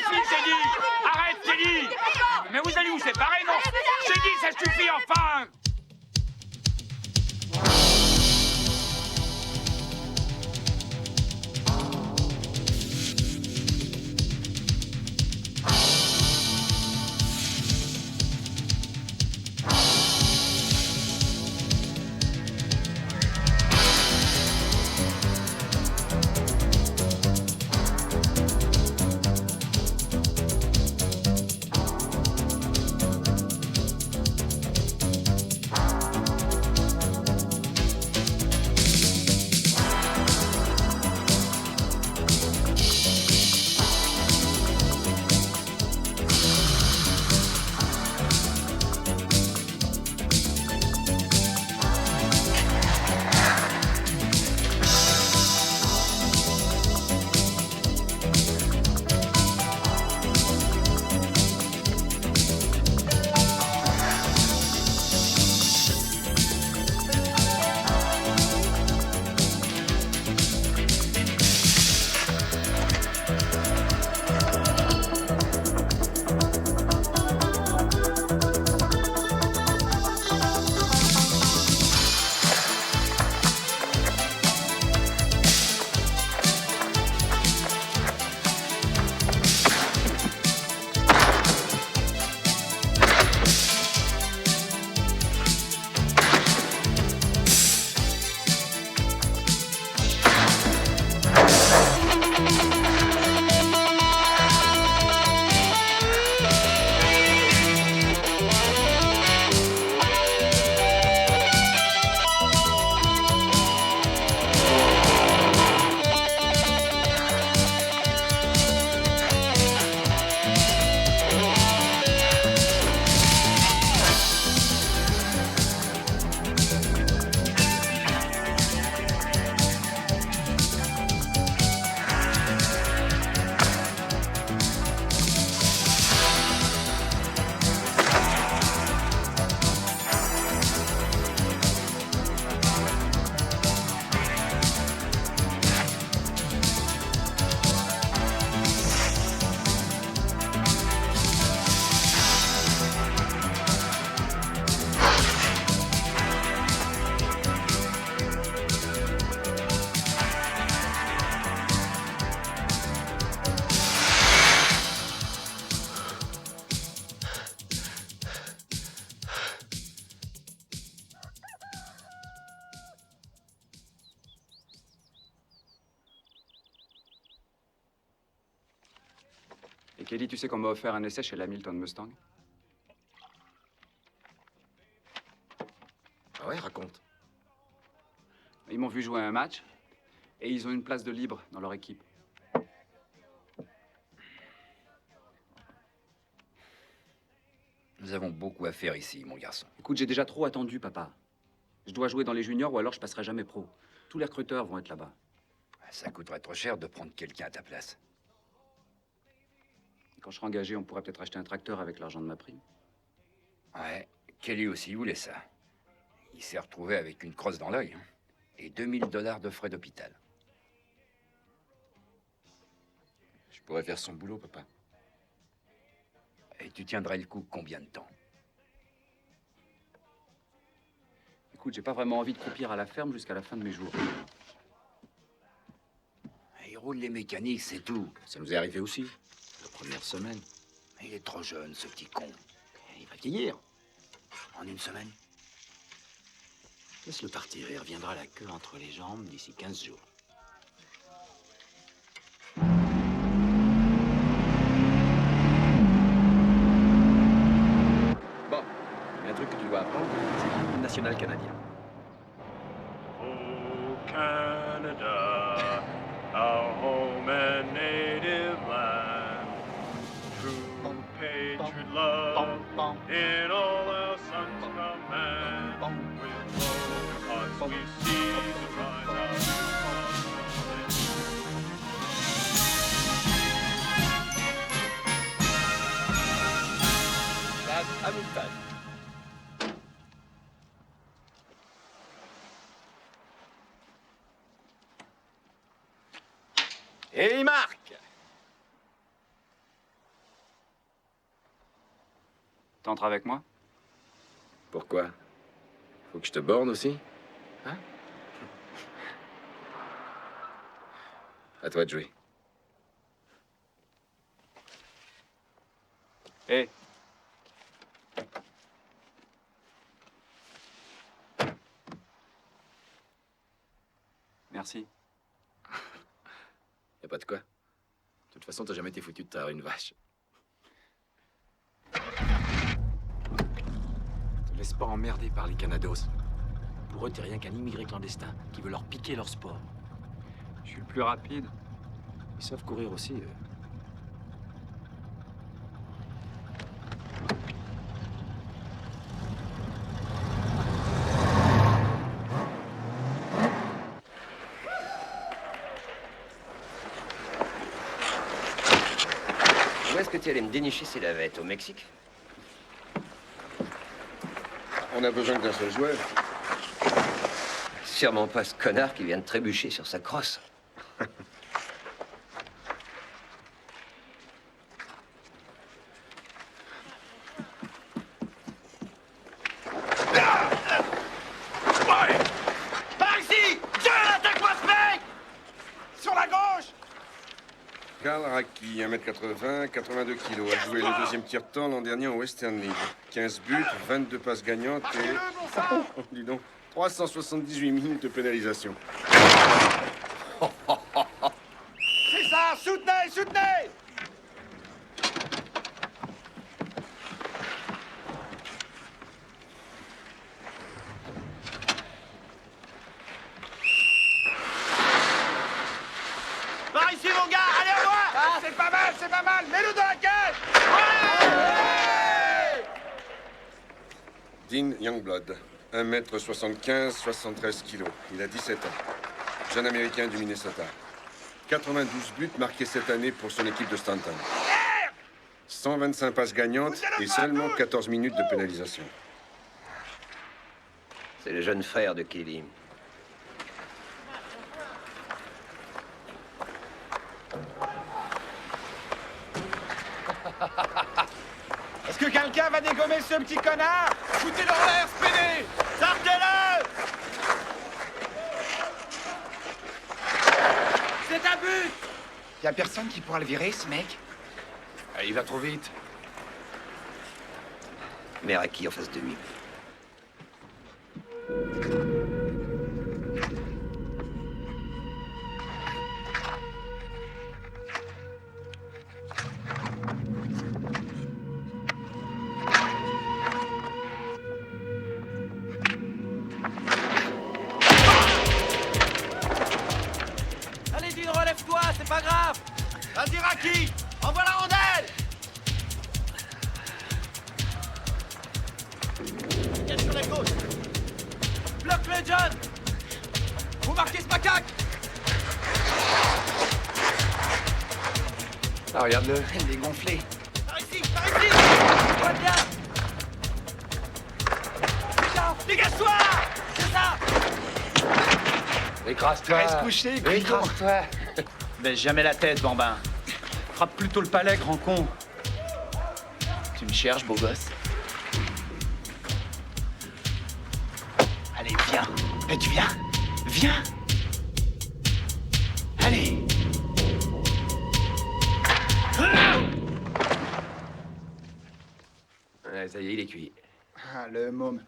suffit, j'ai dit. Arrête, j'ai dit. Mais vous allez vous séparer, non? J'ai dit, ça suffit, enfin. Et Kelly, tu sais qu'on m'a offert un essai chez la Hamilton Mustang? Ah ouais, raconte. Ils m'ont vu jouer un match et ils ont une place de libre dans leur équipe. Nous avons beaucoup à faire ici, mon garçon. Écoute, j'ai déjà trop attendu, papa. Je dois jouer dans les juniors ou alors je passerai jamais pro. Tous les recruteurs vont être là-bas. Ça coûterait trop cher de prendre quelqu'un à ta place. Quand je serai engagé, on pourrait peut-être acheter un tracteur avec l'argent de ma prime. Ouais, Kelly aussi voulait ça. Il s'est retrouvé avec une crosse dans l'œil, hein, et $2000 de frais d'hôpital. Je pourrais faire son boulot, papa. Et tu tiendrais le coup combien de temps? Écoute, j'ai pas vraiment envie de croupir à la ferme jusqu'à la fin de mes jours. Il roule les mécaniques, c'est tout. Ça nous est arrivé aussi, la première semaine. Il est trop jeune, ce petit con. Il va vieillir. En une semaine? Laisse-le partir, il reviendra la queue entre les jambes d'ici 15 jours. Bon, il y a un truc que tu dois apprendre, c'est l'hymne national canadien. Oh, Canada, our home and native land, true patriot love in all our sons command. With glowing hearts we see the rise of La Hamilton. Et il marque. T'entres avec moi? Pourquoi? Faut que je te borne aussi? Hein? À toi de jouer. Hé! Merci. Y a pas de quoi. De toute façon, t'as jamais été foutu de taire une vache. Te laisse pas emmerder par les Canados. Pour eux, t'es rien qu'un immigré clandestin qui veut leur piquer leur sport. Je suis le plus rapide. Ils savent courir aussi, eux. Où est-ce que tu allais me dénicher ces lavettes? Au Mexique? On a besoin d'un seul joueur. Sûrement pas ce connard qui vient de trébucher sur sa crosse. Par ici! Dieu, attaque-moi ce mec! Sur la gauche! Karl Racki, 1m80, 82 kilos, a joué le deuxième tiers-temps l'an dernier en Western League. 15 buts, 22 passes gagnantes et... Oh, dis donc, 378 minutes de pénalisation. C'est ça! Soutenez! Soutenez! Par ici, mon gars! Allez, à moi! Ah, c'est pas mal, c'est pas mal! Mets-le dans la cage! Allez! Dean Youngblood, 1m75, 73 kilos. Il a 17 ans. Jeune américain du Minnesota. 92 buts marqués cette année pour son équipe de Stanton. 125 passes gagnantes et seulement 14 minutes de pénalisation. C'est le jeune frère de Kelly. Est-ce que quelqu'un va dégommer ce petit connard? Foutez-le en l'air, Spédé! Sortez-le! C'est un but! Y a personne qui pourra le virer, ce mec? Ah, il va trop vite. Mais Racki en face de lui. Allez, Dean, relève-toi, c'est pas grave! Vas-y, Racki! Envoie la rondelle! Viens sur la gauche! Bloque-le, John! Vous marquez ce macaque! Ah, regarde-le. Elle est gonflée. Par ici! Par ici! Va bien! Dégage-toi! C'est ça! Écrase-toi. Reste couché, Grillon. Écrase-toi. Baisse jamais la tête, bambin. Frappe plutôt le palais, grand con. Tu me cherches, beau gosse? Allez, viens. Et tu viens? Viens. Allez. Ouais, ça y est, il est cuit. Ah, le môme.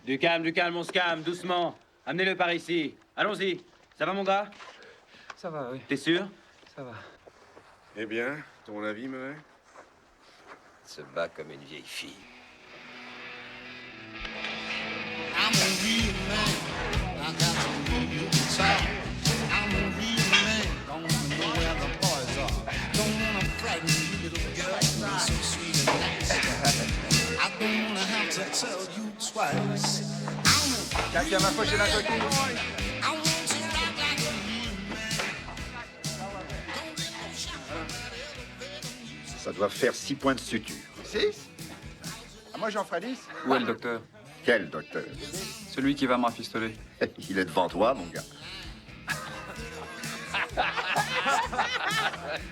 Du calme, on se calme, doucement. Amenez-le par ici. Allons-y. Ça va, mon gars? Ça va, oui, T'es sûr? ça va. Eh bien, ton avis, Murray? Il se bat comme une vieille fille. I'm a real man. I got a real talk. I'm a real man. Don't wanna know where the boys are. Don't wanna frighten you, little girl. You're so sweet and nice. I don't wanna have to tell you twice. Quelqu'un m'a fauché d'un coquille. I want to rock like a real man. Don't get no shot. Ça doit faire 6 points de suture. 6? Ah, moi, j'en ferai 10. Où est le docteur? Quel docteur? Celui qui va me rafistoler. Il est devant toi, mon gars.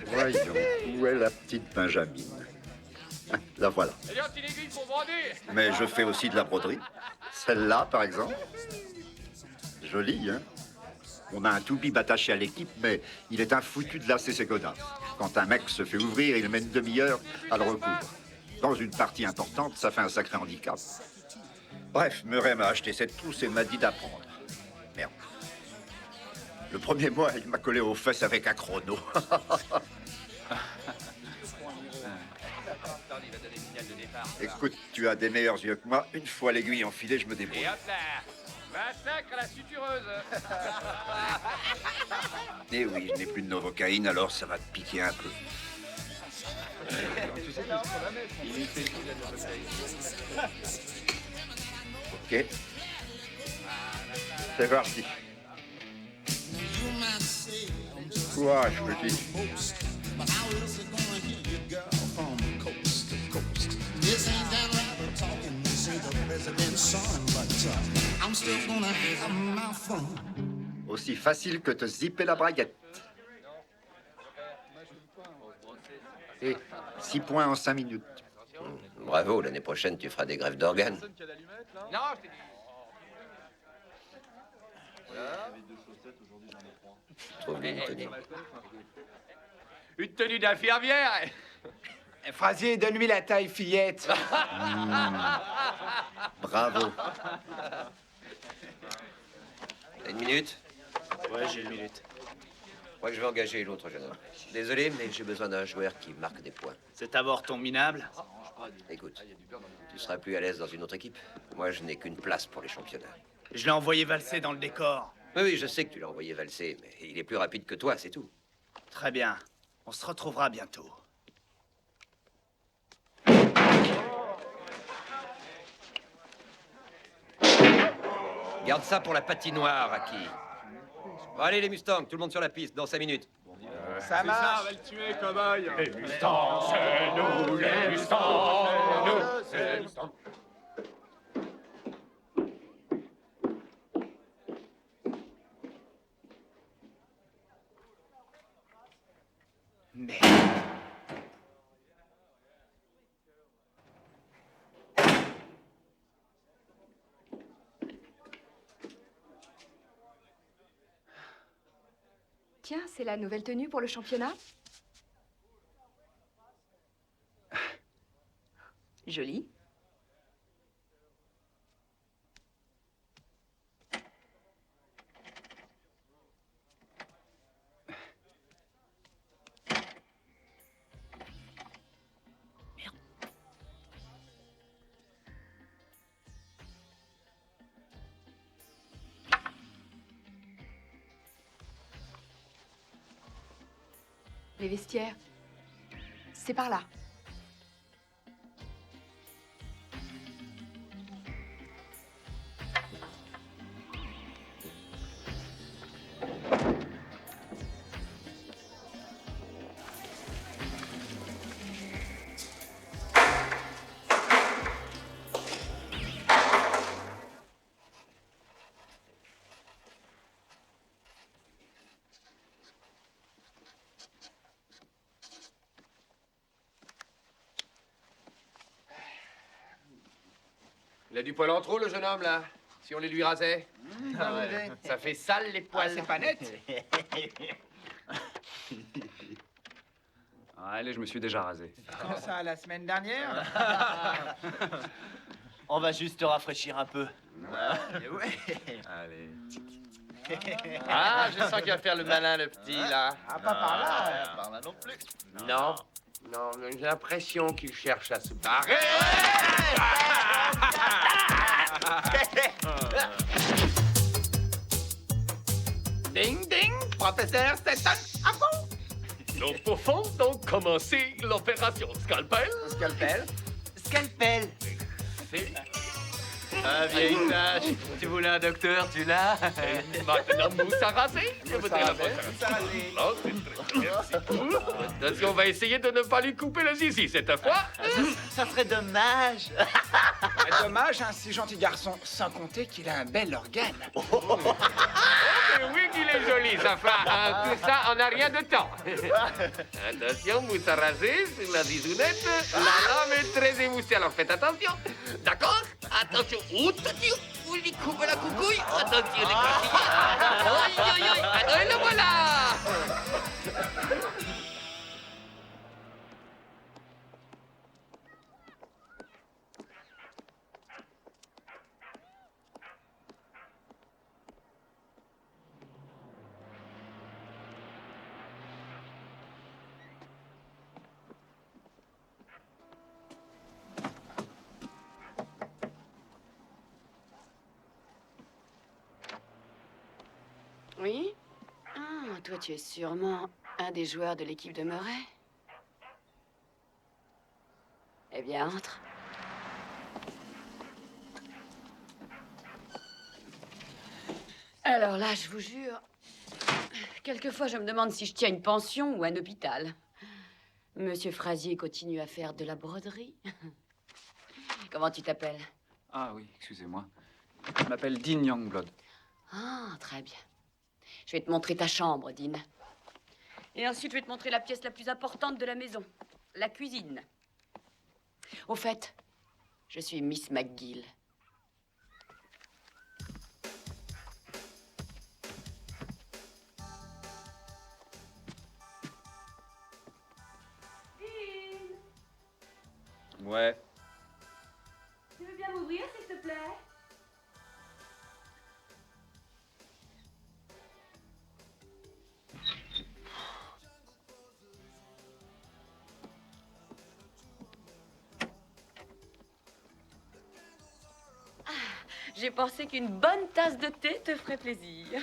Voyons, où est la petite Benjamine? La voilà. Elliot, une aiguille pour broder. Mais je fais aussi de la broderie. Celle-là, par exemple. Jolie, hein? On a un toubib attaché à l'équipe, mais il est un foutu de lasser ses godasses. Quand un mec se fait ouvrir, il met une demi-heure à le recoudre. Dans une partie importante, ça fait un sacré handicap. Bref, Murray m'a acheté cette trousse et m'a dit d'apprendre. Merde. Le premier mois, il m'a collé aux fesses avec un chrono. Écoute, tu as des meilleurs yeux que moi. Une fois l'aiguille enfilée, je me débrouille. Et hop là. Massacre à la sutureuse. Eh oui, je n'ai plus de novocaïne, alors ça va te piquer un peu. Ok. C'est parti. Courage, petit. But how is it gonna hear you, girl, from coast to coast? This ain't Dan Rather talking, this ain't the president's son, but I'm still gonna have my fun. Aussi facile que te zipper la braguette. Et 6 points en 5 minutes. Bravo, l'année prochaine, tu feras des greffes d'organes. Non, je t'ai dit. Trouve-lui une tenue. Une tenue d'infirmière. Frasier, donne-lui la taille fillette. Bravo. T'as une minute? Ouais, j'ai une minute. Moi, je vais engager l'autre jeune homme. Désolé, mais j'ai besoin d'un joueur qui marque des points. C'est à bord ton minable. Écoute, tu seras plus à l'aise dans une autre équipe. Moi, je n'ai qu'une place pour les championnats. Je l'ai envoyé valser dans le décor. Oui, oui, je sais que tu l'as envoyé valser, mais il est plus rapide que toi, c'est tout. Très bien. On se retrouvera bientôt. Garde ça pour la patinoire, Aki. Bon, allez, les Mustangs, tout le monde sur la piste, dans 5 minutes. Ça marche. On va le tuer, cow-boy. Les Mustangs, c'est nous, les Mustangs, c'est nous. Merde. Tiens, c'est la nouvelle tenue pour le championnat. Jolie. Les vestiaires. C'est par là. Il a du poil en trop, le jeune homme, là. Si on les lui rasait. Ça fait sale, les poils. C'est pas net. Allez, je me suis déjà rasé. Quand ça, la semaine dernière? On va juste te rafraîchir un peu. Allez. Ah, je sens qu'il va faire le malin, le petit, là. Ah, pas par là. Par là non plus. Non. Non, j'ai l'impression qu'il cherche à se barrer. Ding, ding, professeur Stetson, à fond. Nous pouvons donc commencer l'opération Scalpel. Scalpel. Scalpel. Ah, vieille tâche. Tu voulais un docteur, tu l'as. Et maintenant, mousse à raser. Je voudrais la mousse à raser. Oh, c'est très bien. Merci. Attention, on va essayer de ne pas lui couper le zizi cette fois. Ça serait dommage. Dommage, un si gentil garçon, sans compter qu'il a un bel organe. Oh, Oui qu'il est joli, Safra. Tout ça en a rien de temps. Attention, mousse à raser sur la zizounette. La lame est très émoussée, alors faites attention. D'accord? Attention. Attention. Vous lui coupez la coucouille. Attention, les coquilles. Et le voilà. Oui? Ah, toi, tu es sûrement un des joueurs de l'équipe de Murray. Eh bien, entre. Alors là, je vous jure, quelquefois, je me demande si je tiens une pension ou un hôpital. Monsieur Frazier continue à faire de la broderie. Comment tu t'appelles? Ah oui, excusez-moi. Je m'appelle Dean Youngblood. Ah, très bien. Je vais te montrer ta chambre, Dean. Et ensuite, je vais te montrer la pièce la plus importante de la maison, la cuisine. Au fait, je suis Miss McGill. Dean! Ouais. Tu veux bien m'ouvrir, s'il te plaît? J'ai pensé qu'une bonne tasse de thé te ferait plaisir.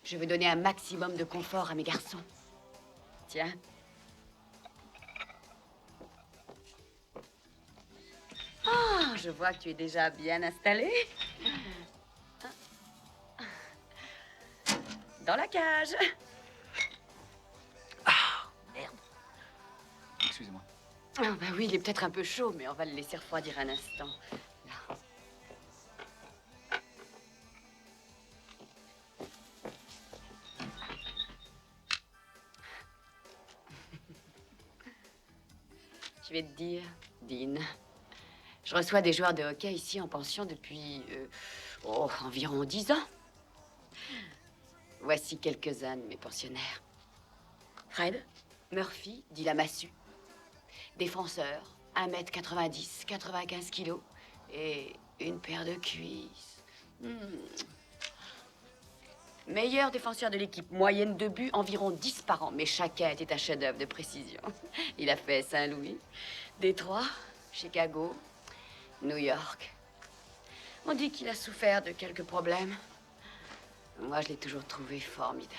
Je veux donner un maximum de confort à mes garçons. Tiens. Oh, je vois que tu es déjà bien installé. Dans la cage. Ah, merde. Excusez-moi. Ah, bah oui, il est peut-être un peu chaud, mais on va le laisser refroidir un instant. Là. Je vais te dire, Dean, je reçois des joueurs de hockey ici en pension depuis environ 10 ans. Voici quelques-uns de mes pensionnaires. Fred, Murphy, dit la massue. Défenseur, 1m90, 95 kilos et une paire de cuisses. Meilleur défenseur de l'équipe, moyenne de but environ 10 par an, mais chacun était un chef-d'œuvre de précision. Il a fait Saint-Louis, Détroit, Chicago, New York. On dit qu'il a souffert de quelques problèmes. Moi, je l'ai toujours trouvé formidable.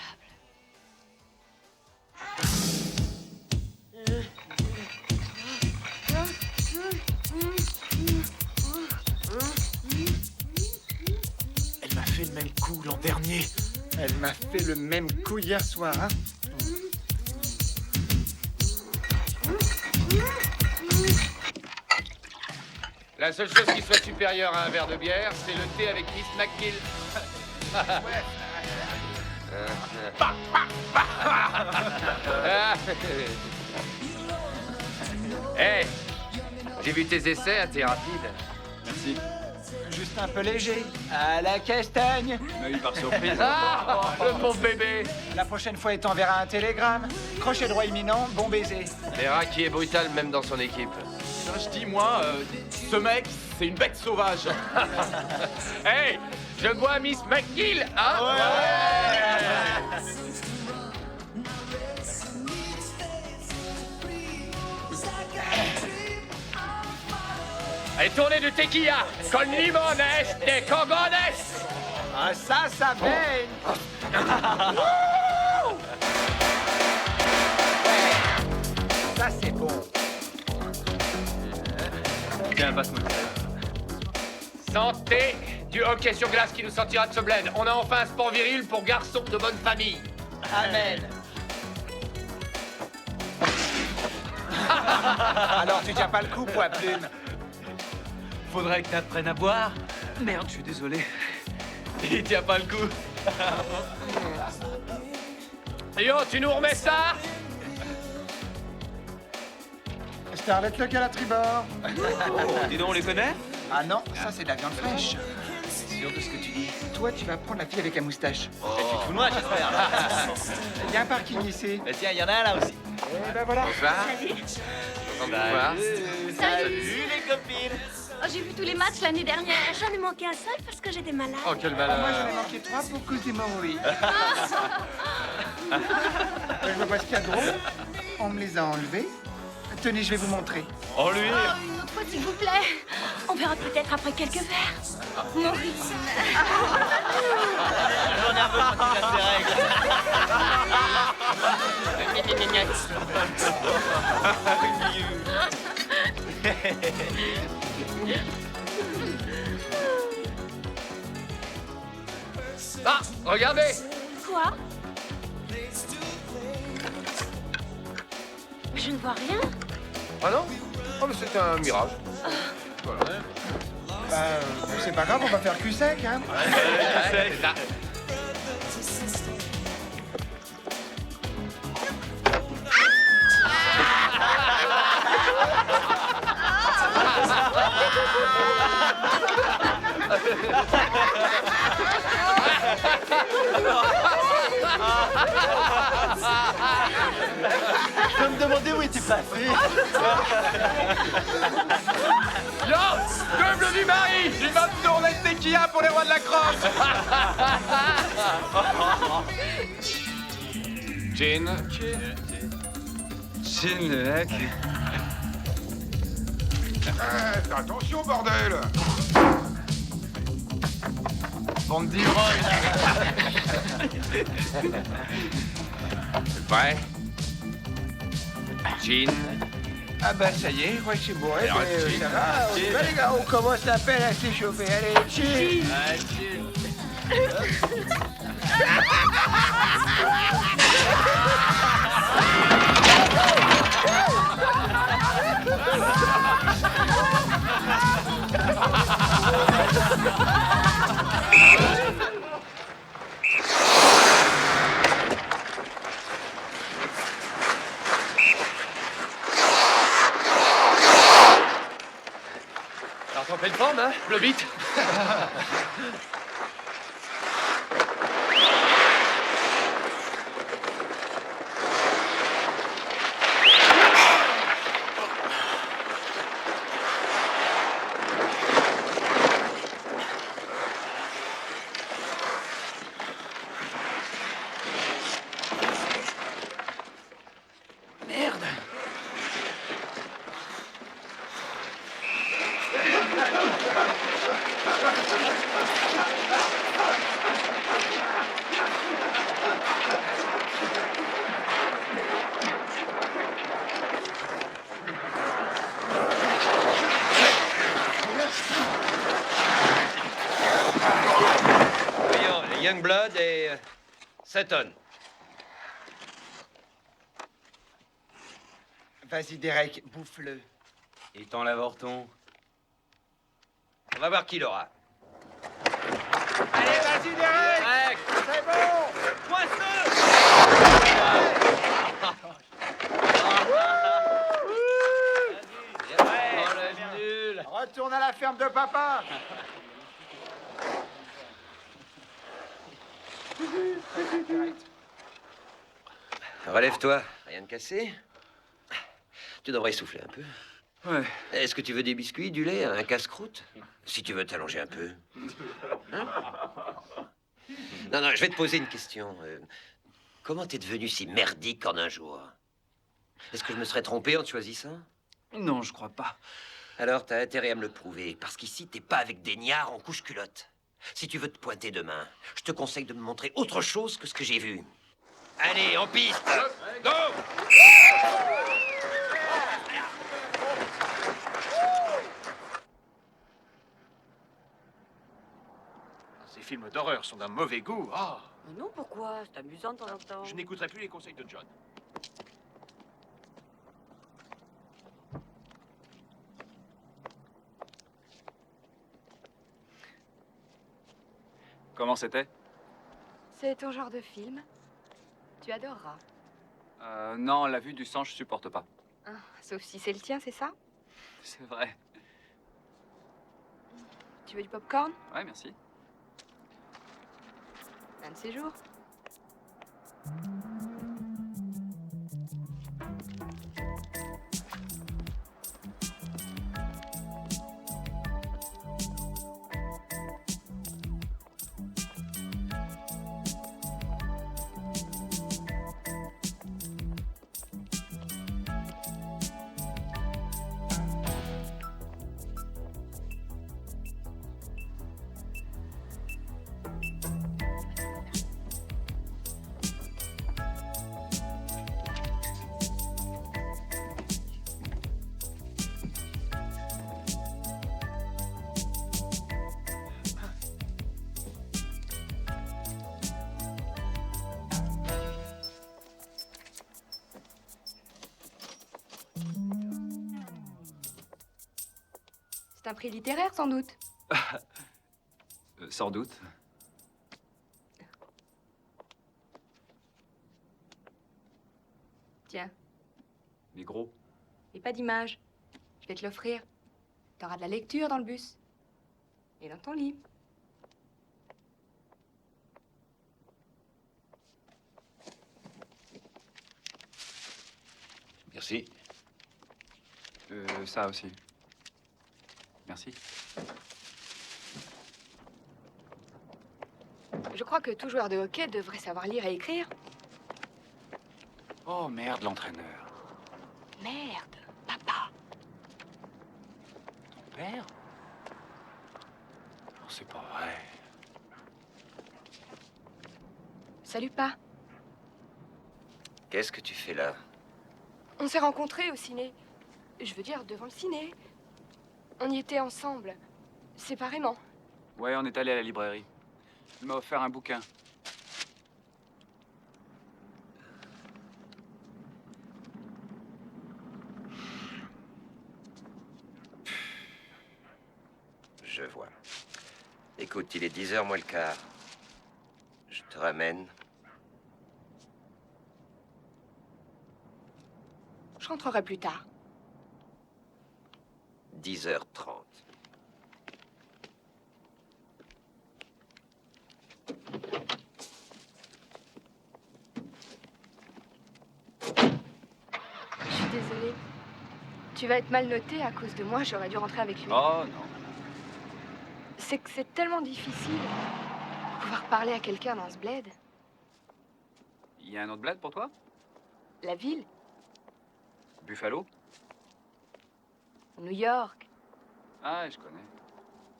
Elle m'a fait le même coup l'an dernier. Elle m'a fait le même coup hier soir, hein. La seule chose qui soit supérieure à un verre de bière, c'est le thé avec Miss McGill. Hey, j'ai vu tes essais, hein, t'es rapide. Merci. Juste un peu léger. À la castagne. m'a eu par surprise. Ah, le pauvre bébé. La prochaine fois, il t'enverra un télégramme. Crochet droit imminent, bon baiser. Verra qui est brutal même dans son équipe. Je dis, moi, ce mec, c'est une bête sauvage. Hey, je bois Miss McGill, hein? Et tournez de tequila, con limones de cogones. Ah, ça baigne. Ça, c'est bon. Tiens, passe-moi. Santé du hockey sur glace qui nous sortira de ce bled. On a enfin un sport viril pour garçons de bonne famille. Amen. Alors, tu tiens pas le coup, poids plume. Faudrait que t'apprennes à boire. Merde, je suis désolé. Il tient pas le coup. Yo, tu nous remets ça? Starlet Luck à la tribord. Dis donc, on les connaît? Ah non, ça c'est de la viande fraîche. Sûr de ce que tu dis? Toi, tu vas prendre la fille avec la moustache. Tu te fous de moi, j'espère. Il y a un parking ici. Tiens, il y en a un là aussi. Et ben voilà. Bonsoir. Salut les copines. Oh, j'ai vu tous les matchs l'année dernière. J'en ai manqué un seul parce que j'étais malade. Oh, quel Moi, malheur. j'en ai manqué 3 pour cause des Maoris. Je vois pas ce qu'il y a de drôle. On me les a enlevés. Tenez, je vais vous montrer. Oh lui. Oh, une autre fois, s'il vous plaît. On verra peut-être après quelques verres. Maurice. J'en ai un peu quand il a ses Ah, regardez. Quoi? Je ne vois rien. Ah non? Oh, mais c'était un mirage. C'est pas grave, on va faire cul sec, hein. C'est ça. Je me demandais où était passé. Yo, double du mari. J'y va de tourner de Kia pour les rois de la crosse. Gin. Gin, le mec. Fais attention, bordel. Bande d'ivrognes. C'est prêt? Gin. Ah bah ça y est, moi je suis bourré, Alors, mais chill. ça va. Bah, les gars, on commence l'appel à s'échauffer. Allez, chill. Alors, t'en pleine forme, hein? Le vite. Voyons, les Youngblood et Sutton. Vas-y, Derek, bouffe-le. Et tend l'avorton. On va voir qui l'aura. Allez, vas-y, Derek. C'est bon. Retourne à la ferme de papa. Relève-toi, rien de cassé. Tu devrais souffler un peu. Ouais. Est-ce que tu veux des biscuits, du lait, un casse-croûte? Si tu veux t'allonger un peu. Hein? Non, non, je vais te poser une question. Comment t'es devenu si merdique en un jour? Est-ce que je me serais trompé en te choisissant? Non, je crois pas. Alors t'as intérêt à me le prouver, parce qu'ici, t'es pas avec des niards en couche-culotte. Si tu veux te pointer demain, je te conseille de me montrer autre chose que ce que j'ai vu. Allez, en piste! Go! Ces films d'horreur sont d'un mauvais goût. Ah, Mais non, pourquoi? C'est amusant de temps en temps. je n'écouterai plus les conseils de John. Comment c'était? C'est ton genre de film. Tu adoreras. Non, la vue du sang, je supporte pas. Ah, sauf si c'est le tien, c'est ça? C'est vrai. Tu veux du popcorn? Ouais, merci. Un de ces jours. C'est un prix littéraire, sans doute. Sans doute. Tiens, Mais gros. et pas d'image. Je vais te l'offrir. T'auras de la lecture dans le bus. Et dans ton livre. Merci. Ça aussi. Merci. Je crois que tout joueur de hockey devrait savoir lire et écrire. Oh merde, l'entraîneur. Merde, papa. Ton père? Non, c'est pas vrai. Salut, pas. Qu'est-ce que tu fais là? On s'est rencontrés au ciné. Je veux dire, devant le ciné. On y était ensemble, séparément. Ouais, on est allé à la librairie. Il m'a offert un bouquin. Je vois. Écoute, il est 10h moins le quart. Je te ramène. Je rentrerai plus tard. 10h30. Je suis désolée. Tu vas être mal noté à cause de moi, j'aurais dû rentrer avec lui. Oh non. C'est que c'est tellement difficile de pouvoir parler à quelqu'un dans ce bled. Il y a un autre bled pour toi? La ville, Buffalo? New York. Ah, je connais.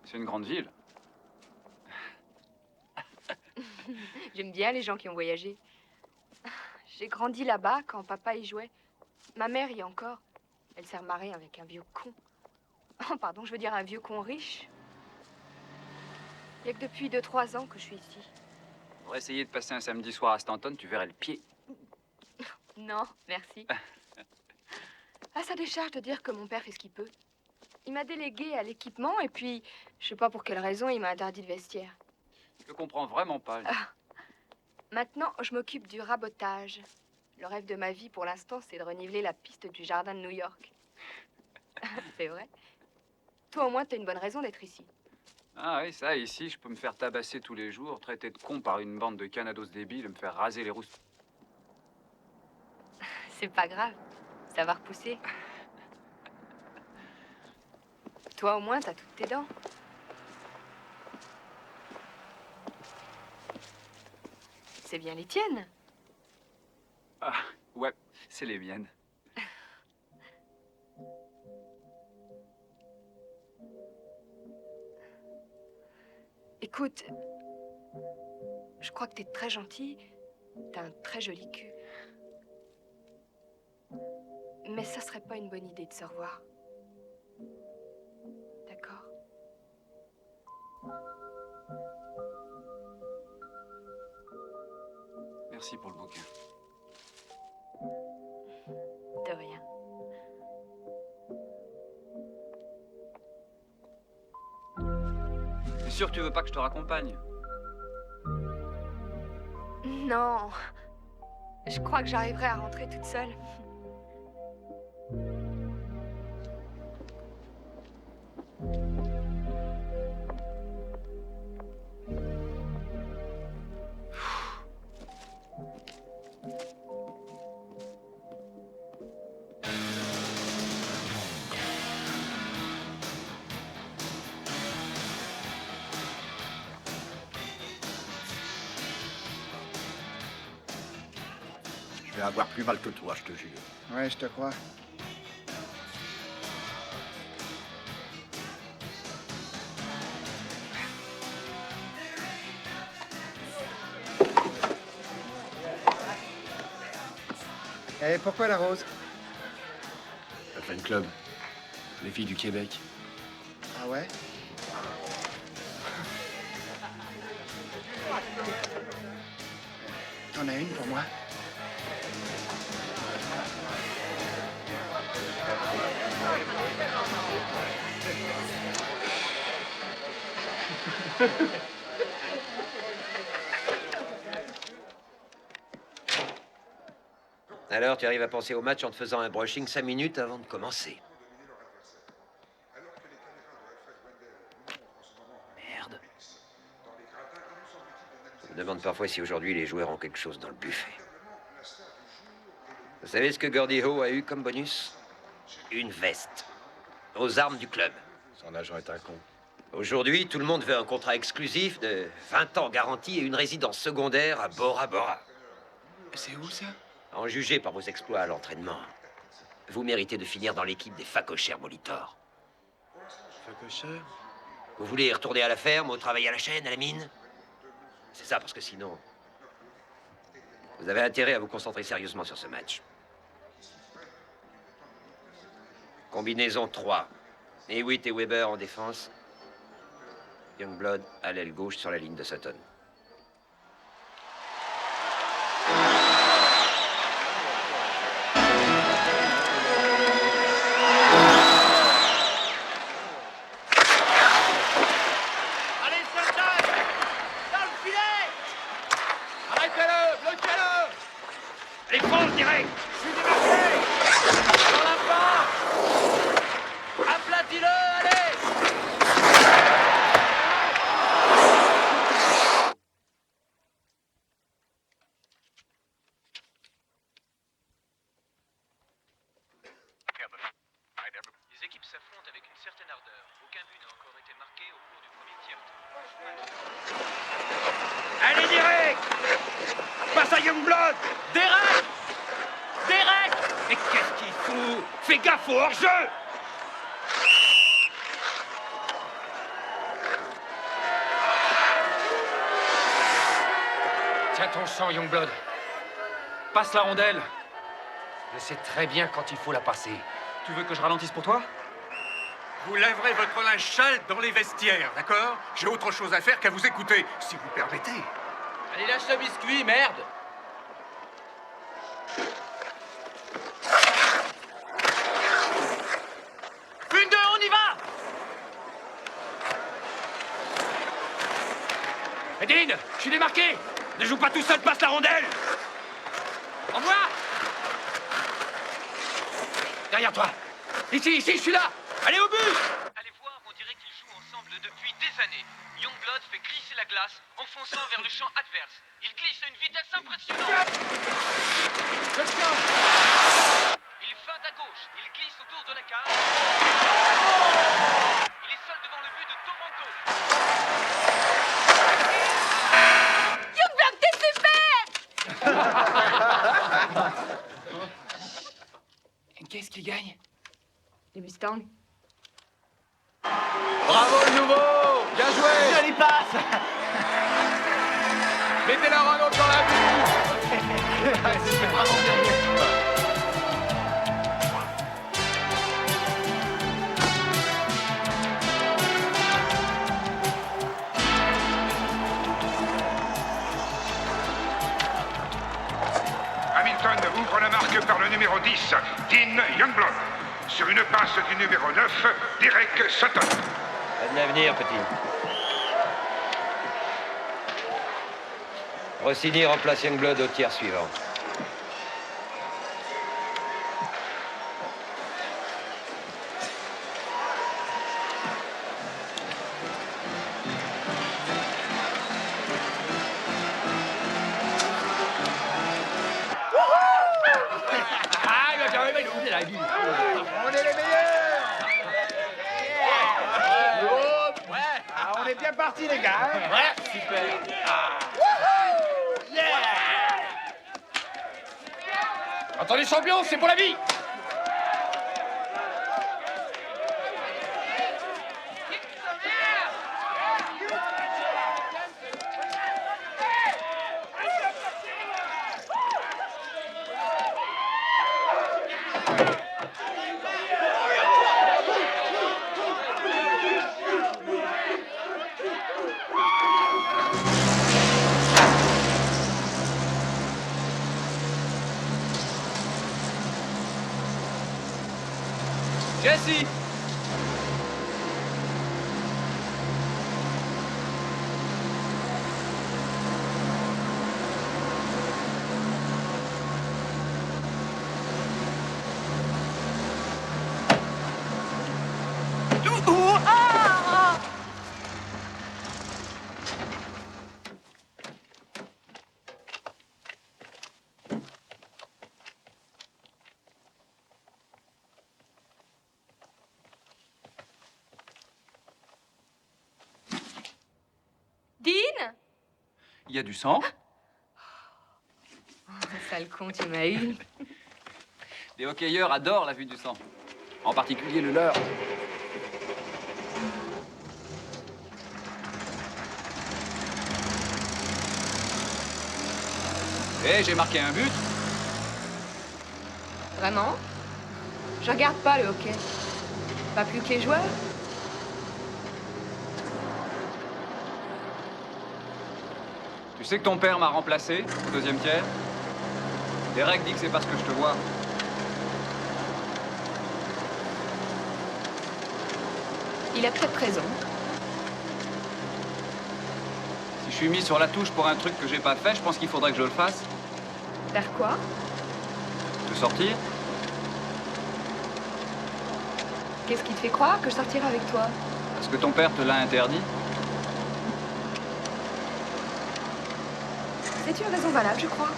C'est une grande ville. J'aime bien les gens qui ont voyagé. J'ai grandi là-bas quand papa y jouait. Ma mère y est encore. Elle s'est remarrée avec un vieux con. Oh, pardon, je veux dire un vieux con riche. Il y a que depuis 2-3 ans que je suis ici. Pour essayer de passer un samedi soir à Stanton, tu verrais le pied. Non, merci. À sa décharge de dire que mon père fait ce qu'il peut. Il m'a délégué à l'équipement et puis, je sais pas pour quelle raison, il m'a interdit de vestiaire. Je comprends vraiment pas. lui. Maintenant, je m'occupe du rabotage. Le rêve de ma vie, pour l'instant, c'est de reniveler la piste du jardin de New York. C'est vrai. Toi, au moins, t'as une bonne raison d'être ici. Ah oui, ça, ici, je peux me faire tabasser tous les jours, traiter de con par une bande de canados débiles, me faire raser les rousses. C'est pas grave. Ça va repousser. Toi, au moins, t'as toutes tes dents. C'est bien les tiennes. Ah, ouais, c'est les miennes. Écoute, je crois que t'es très gentil. T'as un très joli cul. Mais ça serait pas une bonne idée de se revoir. D'accord? Merci pour le bouquin. De rien. T'es sûr que tu veux pas que je te raccompagne? Non. Je crois que j'arriverai à rentrer toute seule. Je vais avoir plus mal que toi, je te jure. Ouais, je te crois. Et pourquoi la rose? Le fan club. Les filles du Québec. Ah ouais? T'en as une pour moi? Alors, tu arrives à penser au match en te faisant un brushing 5 minutes avant de commencer. Merde. Je me demande parfois si aujourd'hui les joueurs ont quelque chose dans le buffet. Vous savez ce que Gordie Howe a eu comme bonus? Une veste. Aux armes du club. Son agent est un con. Aujourd'hui, tout le monde veut un contrat exclusif de 20 ans garanti et une résidence secondaire à Bora Bora. C'est où, ça? En jugé par vos exploits à l'entraînement, vous méritez de finir dans l'équipe des facochères Molitor. Facochère? Vous voulez retourner à la ferme, au travail à la chaîne, à la mine? C'est ça, parce que sinon... Vous avez intérêt à vous concentrer sérieusement sur ce match. Combinaison 3. Hewitt et Weber en défense. Youngblood à l'aile gauche sur la ligne de Sutton. Allez, Sutton! Dans le filet! Arrêtez-le! Bloquez-le! Les fonds direct! Je suis démarqué! Dans la part! Aplatis-le, allez! Les équipes s'affrontent avec une certaine ardeur. Aucun but n'a encore été marqué au cours du premier tiers. Allez, direct! Passe à Youngblood! Derek! Derek! Mais qu'est-ce qu'il fout? Fais gaffe au hors-jeu! Tiens ton champ, Youngblood. Passe la rondelle. Je sais très bien quand il faut la passer. Tu veux que je ralentisse pour toi? Vous lèverez votre linge sale dans les vestiaires, d'accord? J'ai autre chose à faire qu'à vous écouter, si vous permettez. Allez, lâche le biscuit, merde! Une, deux, on y va! Dean, je suis démarqué! Ne joue pas tout seul, passe la rondelle! Au revoir! Derrière toi! Ici, je suis là! Allez au but! Allez voir, on dirait qu'ils jouent ensemble depuis des années. Youngblood fait glisser la glace en fonçant vers le champ adverse. Il glisse à une vitesse impressionnante. Il feinte à gauche, il glisse autour de la cage. Il est seul devant le but de Toronto. Youngblood, t'es super! Qu'est-ce qui gagne? Les Mustangs. Bravo le nouveau! Bien joué! Jolie passe! Mettez la Renault dans la bulle! C'est vraiment bien joué. Hamilton ouvre la marque par le numéro 10, Dean Youngblood. Sur une passe du numéro 9, Derek Sutton. Pas de l'avenir, petit. Rossini remplace Youngblood au tiers suivant. On est les meilleurs. Ouais. Ah, on est bien partis, les gars. Hein. Ouais, super. Attendez, champion, c'est pour la vie. Jesse! Dean? Il y a du sang. Oh, sale con, tu m'as eu. Les hockeyeurs adorent la vue du sang. En particulier le leur. Eh, j'ai marqué un but. Vraiment? Je regarde pas le hockey. Pas plus que les joueurs. Tu sais que ton père m'a remplacé au deuxième tiers? Derek dit que c'est parce que je te vois. Il a peut-être raison. Si je suis mis sur la touche pour un truc que j'ai pas fait, je pense qu'il faudrait que je le fasse. Faire quoi? Te sortir? Qu'est-ce qui te fait croire que je sortirai avec toi? Parce que ton père te l'a interdit? C'est une raison valable, je crois.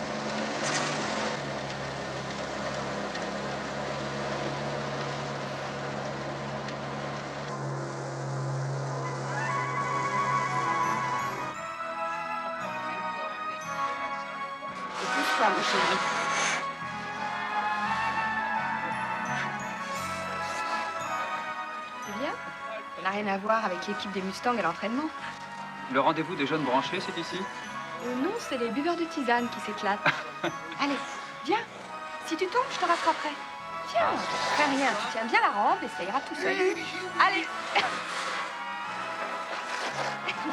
Pousse-toi, mon chéri. C'est bien. Ça n'a rien à voir avec l'équipe des Mustangs à l'entraînement. Le rendez-vous des jeunes branchés, c'est ici? Non, c'est les buveurs de tisane qui s'éclatent. Allez, viens. Si tu tombes, je te rattraperai. Tiens, fais rien. Tu tiens bien la rampe et ça ira tout seul. Allez.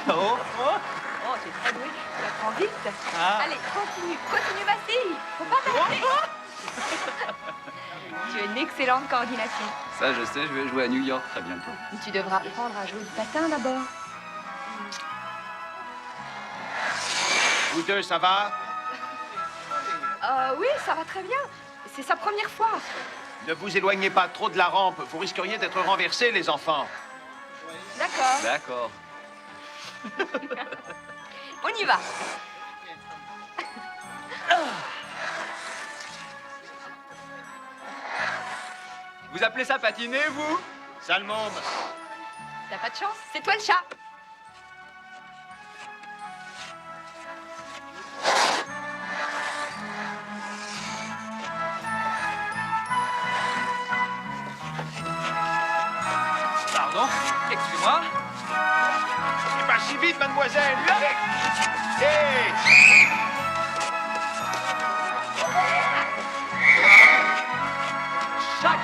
Oh, Oh, tu es très doué. Tu apprends vite. Ah. Allez, continue, Bastille. Faut pas t'arrêter. Tu as une excellente coordination. ça je sais, je vais jouer à New York très bientôt. Tu devras apprendre à jouer du patin d'abord. Vous deux, ça va? Oui, ça va très bien. C'est sa première fois. Ne vous éloignez pas trop de la rampe. Vous risqueriez d'être renversés, les enfants. D'accord. D'accord. On y va. Vous appelez ça patiner, vous? Sale monde. T'as pas de chance, c'est toi le chat. Pardon? Excusez-moi. C'est pas si vite, mademoiselle. Hey! Chac!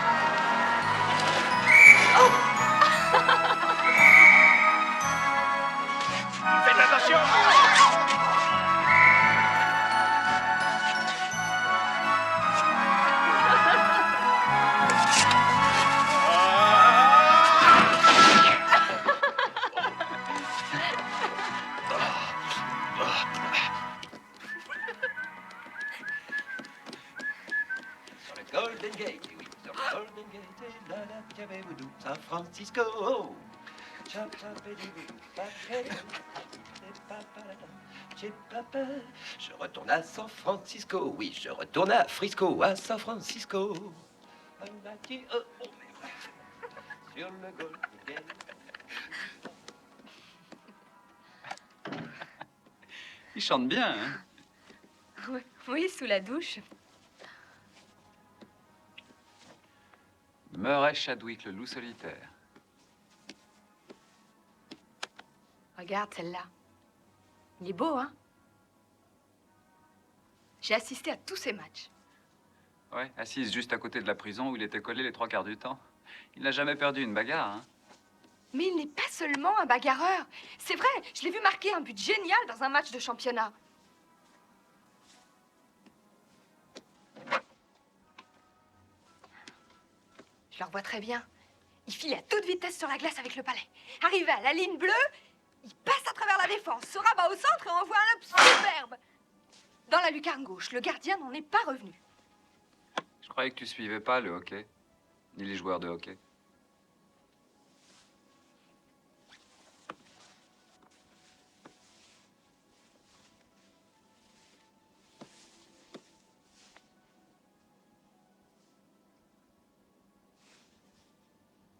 Faites attention! Gate, oui, sur le Golden Gate, et là, là, qu'avez-vous San Francisco. Oh. Chap, chap, et du boudou, papé, papa. Je retourne à San Francisco, oui, je retourne à Frisco, à San Francisco. Oh, mais sur le Golden Gate. Il chante bien, hein? Oui, sous la douche. Murray Chadwick, le loup solitaire. Regarde celle-là. Il est beau, hein? J'ai assisté à tous ces matchs. Ouais, assise juste à côté de la prison où il était collé les 3/4 du temps. Il n'a jamais perdu une bagarre, hein? Mais il n'est pas seulement un bagarreur. C'est vrai, je l'ai vu marquer un but génial dans un match de championnat. Je le revois très bien. Il file à toute vitesse sur la glace avec le palais. Arrivé à la ligne bleue, il passe à travers la défense, se rabat au centre et envoie un lob superbe. Dans la lucarne gauche, le gardien n'en est pas revenu. Je croyais que tu suivais pas le hockey, ni les joueurs de hockey.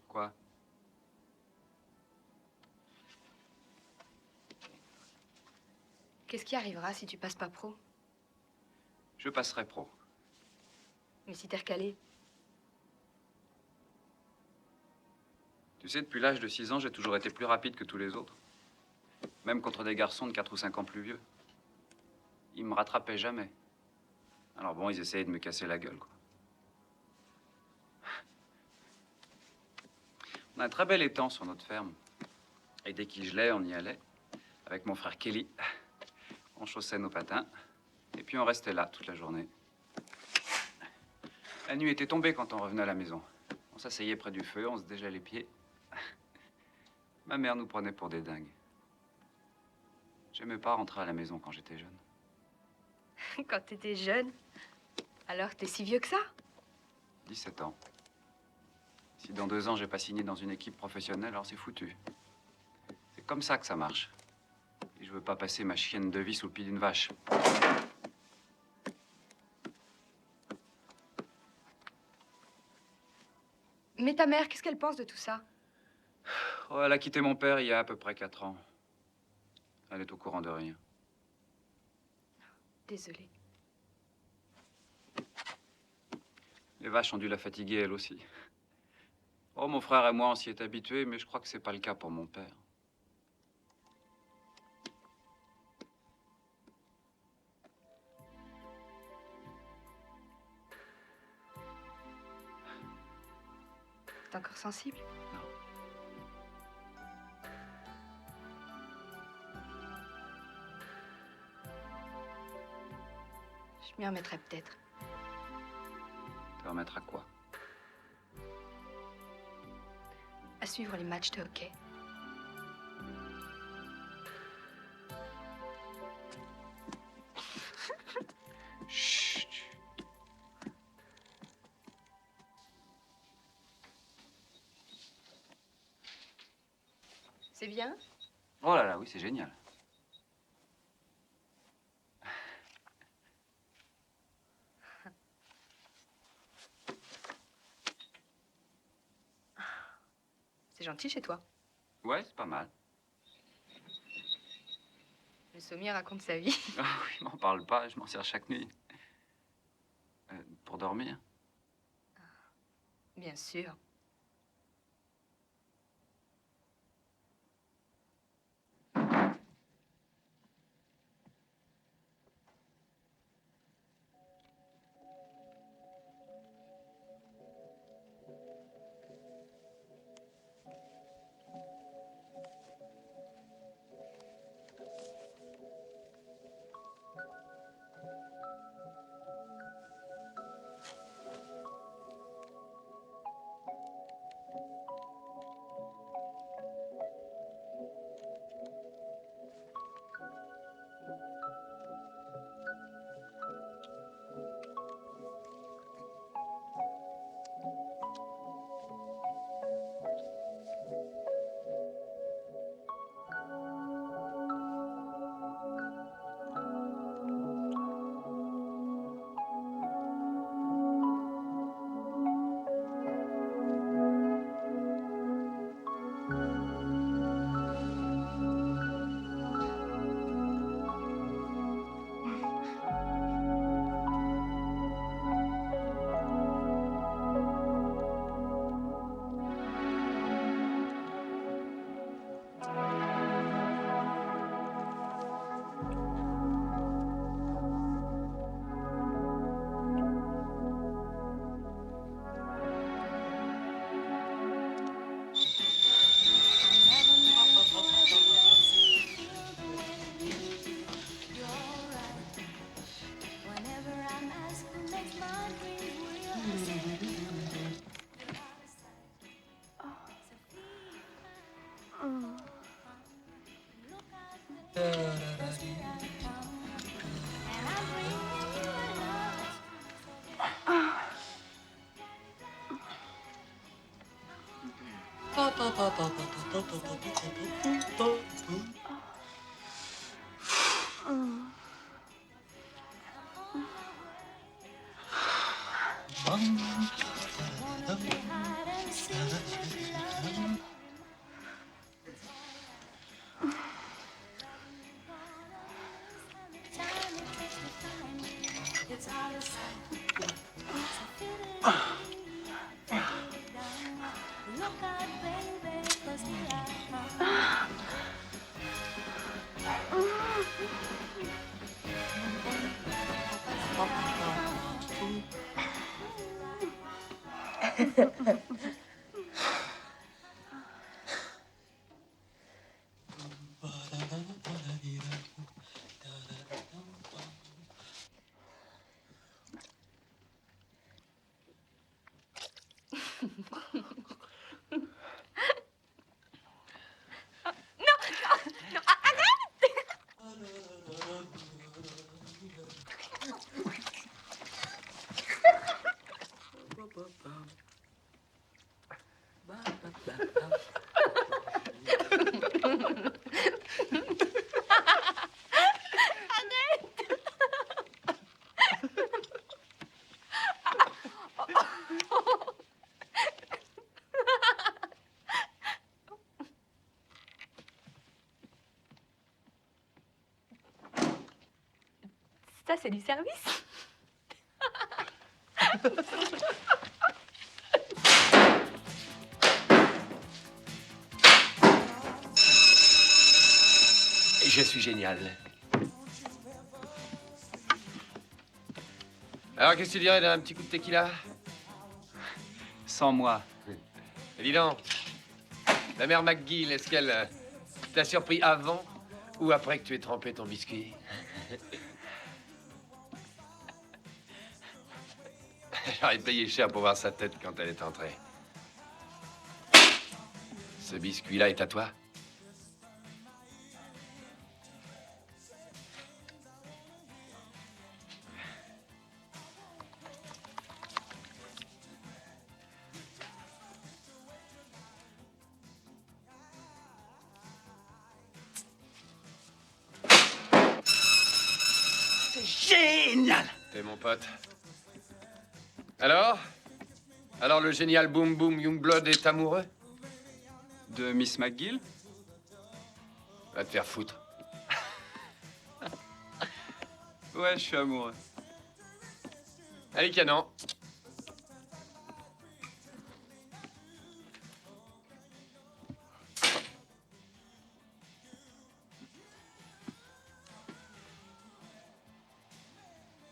Quoi? Qu'est-ce qui arrivera si tu passes pas pro? Je passerai pro. Mais si t'es recalé? Tu sais, depuis l'âge de 6 ans, j'ai toujours été plus rapide que tous les autres. Même contre des garçons de 4 ou 5 ans plus vieux. Ils me rattrapaient jamais. Alors bon, ils essayaient de me casser la gueule, quoi. On a un très bel étang sur notre ferme. Et dès qu'il gelait, on y allait. Avec mon frère Kelly. On chaussait nos patins. Et puis on restait là toute la journée. La nuit était tombée quand on revenait à la maison. On s'asseyait près du feu, on se dégelait les pieds. Ma mère nous prenait pour des dingues. J'aimais pas rentrer à la maison quand j'étais jeune. Quand t'étais jeune? Alors t'es si vieux que ça? 17 ans. Si dans 2 ans, j'ai pas signé dans une équipe professionnelle, alors c'est foutu. C'est comme ça que ça marche. Et je veux pas passer ma chienne de vie sous le pied d'une vache. Mais ta mère, qu'est-ce qu'elle pense de tout ça? Oh, elle a quitté mon père il y a à peu près 4 ans. Elle est au courant de rien. Désolée. Les vaches ont dû la fatiguer, elle aussi. Oh, mon frère et moi, on s'y est habitués, mais je crois que c'est pas le cas pour mon père. T'es encore sensible? Je m'y remettrai peut-être. Tu remettras quoi? À suivre les matchs de hockey. Chut. C'est bien? Oh là là, oui, c'est génial. C'est gentil chez toi. Ouais, c'est pas mal. Le sommier raconte sa vie. Ah oui, m'en parle pas, je m'en sers chaque nuit. Pour dormir? Bien sûr. Ça, c'est du service. Je suis génial. Alors, qu'est-ce que tu dirais d'un petit coup de tequila? Sans moi. Et dis donc, la mère McGill, est-ce qu'elle t'a surpris avant ou après que tu aies trempé ton biscuit? J'aurais payé cher pour voir sa tête quand elle est entrée. Ce biscuit-là est à toi? C'est génial! T'es mon pote. Alors? Alors le génial Boom Boom Youngblood est amoureux? De Miss McGill? Va te faire foutre. Ouais, je suis amoureux. Allez, canon.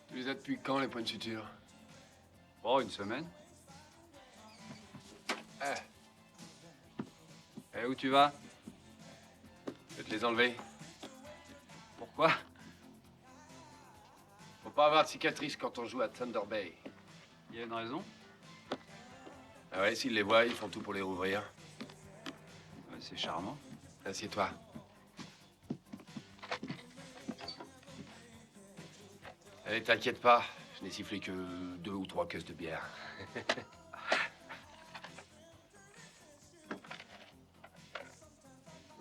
Tu les as depuis quand, les points de suture? Oh, une semaine. Ah. Et où tu vas? Je vais te les enlever. Pourquoi? Faut pas avoir de cicatrices quand on joue à Thunder Bay. Il y a une raison? Ah ouais, s'ils les voient, ils font tout pour les rouvrir. Ouais, c'est charmant. Assieds-toi. Allez, t'inquiète pas. Je n'ai sifflé que 2 ou 3 caisses de bière.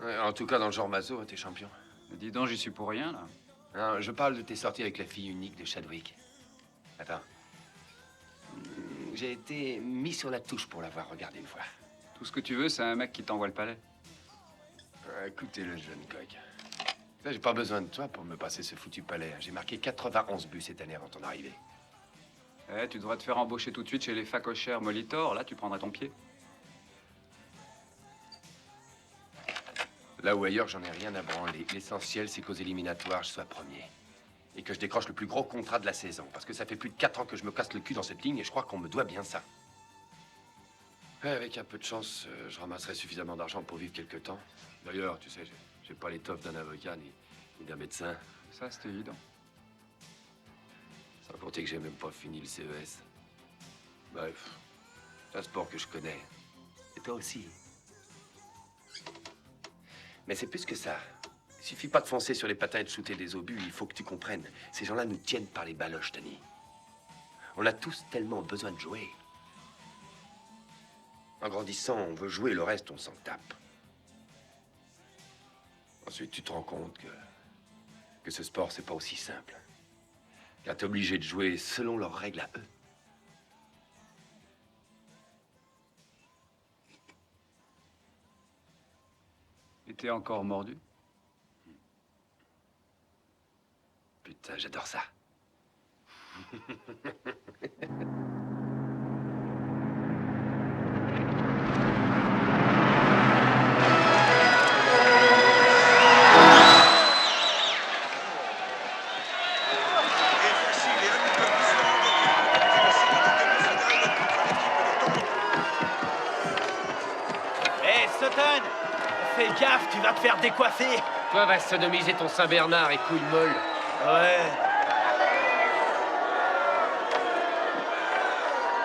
Ouais, en tout cas, dans le genre maso, t'es champion. Mais dis donc, j'y suis pour rien, là. Non, je parle de tes sorties avec la fille unique de Chadwick. Attends. J'ai été mis sur la touche pour l'avoir regardé une fois. Tout ce que tu veux, c'est un mec qui t'envoie le palais. Écoutez, le jeune coq. Ça, j'ai pas besoin de toi pour me passer ce foutu palais. J'ai marqué 91 buts cette année avant ton arrivée. Eh, tu devrais te faire embaucher tout de suite chez les facochères Molitor. Là, tu prendrais ton pied. Là ou ailleurs, j'en ai rien à branler. L'essentiel, c'est qu'aux éliminatoires, je sois premier. Et que je décroche le plus gros contrat de la saison. Parce que ça fait plus de 4 ans que je me casse le cul dans cette ligne et je crois qu'on me doit bien ça. Ouais, avec un peu de chance, je ramasserai suffisamment d'argent pour vivre quelque temps. D'ailleurs, tu sais, j'ai pas l'étoffe d'un avocat ni d'un médecin. Ça, c'est évident. Sans compter que j'ai même pas fini le CES. Bref, c'est un sport que je connais. Et toi aussi. Mais c'est plus que ça. Il suffit pas de foncer sur les patins et de shooter des obus. Il faut que tu comprennes. Ces gens-là nous tiennent par les baloches, Danny. On a tous tellement besoin de jouer. En grandissant, on veut jouer, le reste, on s'en tape. Ensuite, tu te rends compte que ce sport, c'est pas aussi simple. Car t'es obligé de jouer selon leurs règles à eux. Et t'es encore mordu? Putain, j'adore ça. Hé, Sutton! Fais gaffe, tu vas te faire décoiffer! Toi, va sodomiser ton Saint-Bernard et couille molle. Ouais.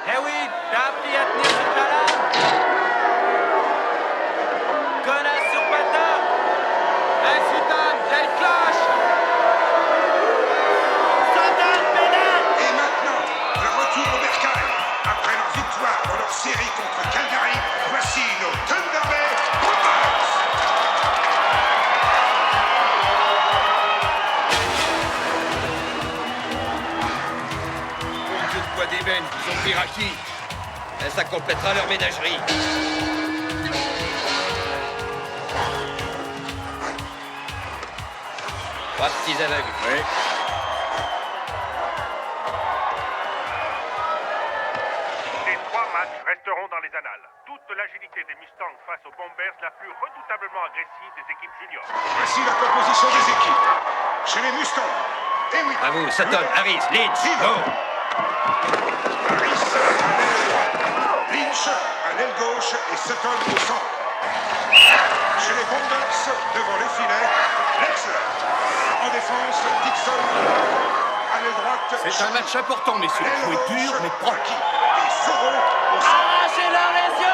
Eh oui, t'as appris à tenir ce gars-là? Connasse sur patin! Eh, Sutton, j'ai le cloche! Sutton, pédale! Et maintenant, le retour au bercail. Après leur victoire dans leur série contre Calgary, voici nos Thunder Bay Bombers. Bon Dieu de poids d'ébène, ils ont pris Raki. Ça complétera leur ménagerie. Trois petits aveugles. Oui. Ces 3 matchs resteront dans les annales. Toute l'agilité des Mustangs face aux Bombers, la plus redoutablement agressive des équipes juniors. Voici la composition des équipes. Chez les Mustangs, Hewitt. À vous, Sutton, Harris, Lynch, go! Harris, à l'aile droite. Lynch, à l'aile gauche et Sutton au centre. Chez les Bombers, devant les filets, Lexler. En défense, Dixon. À l'aile droite. C'est un match important, messieurs. Jouer dur, mais propre. Et Soro au centre. Arrachez-leur les yeux!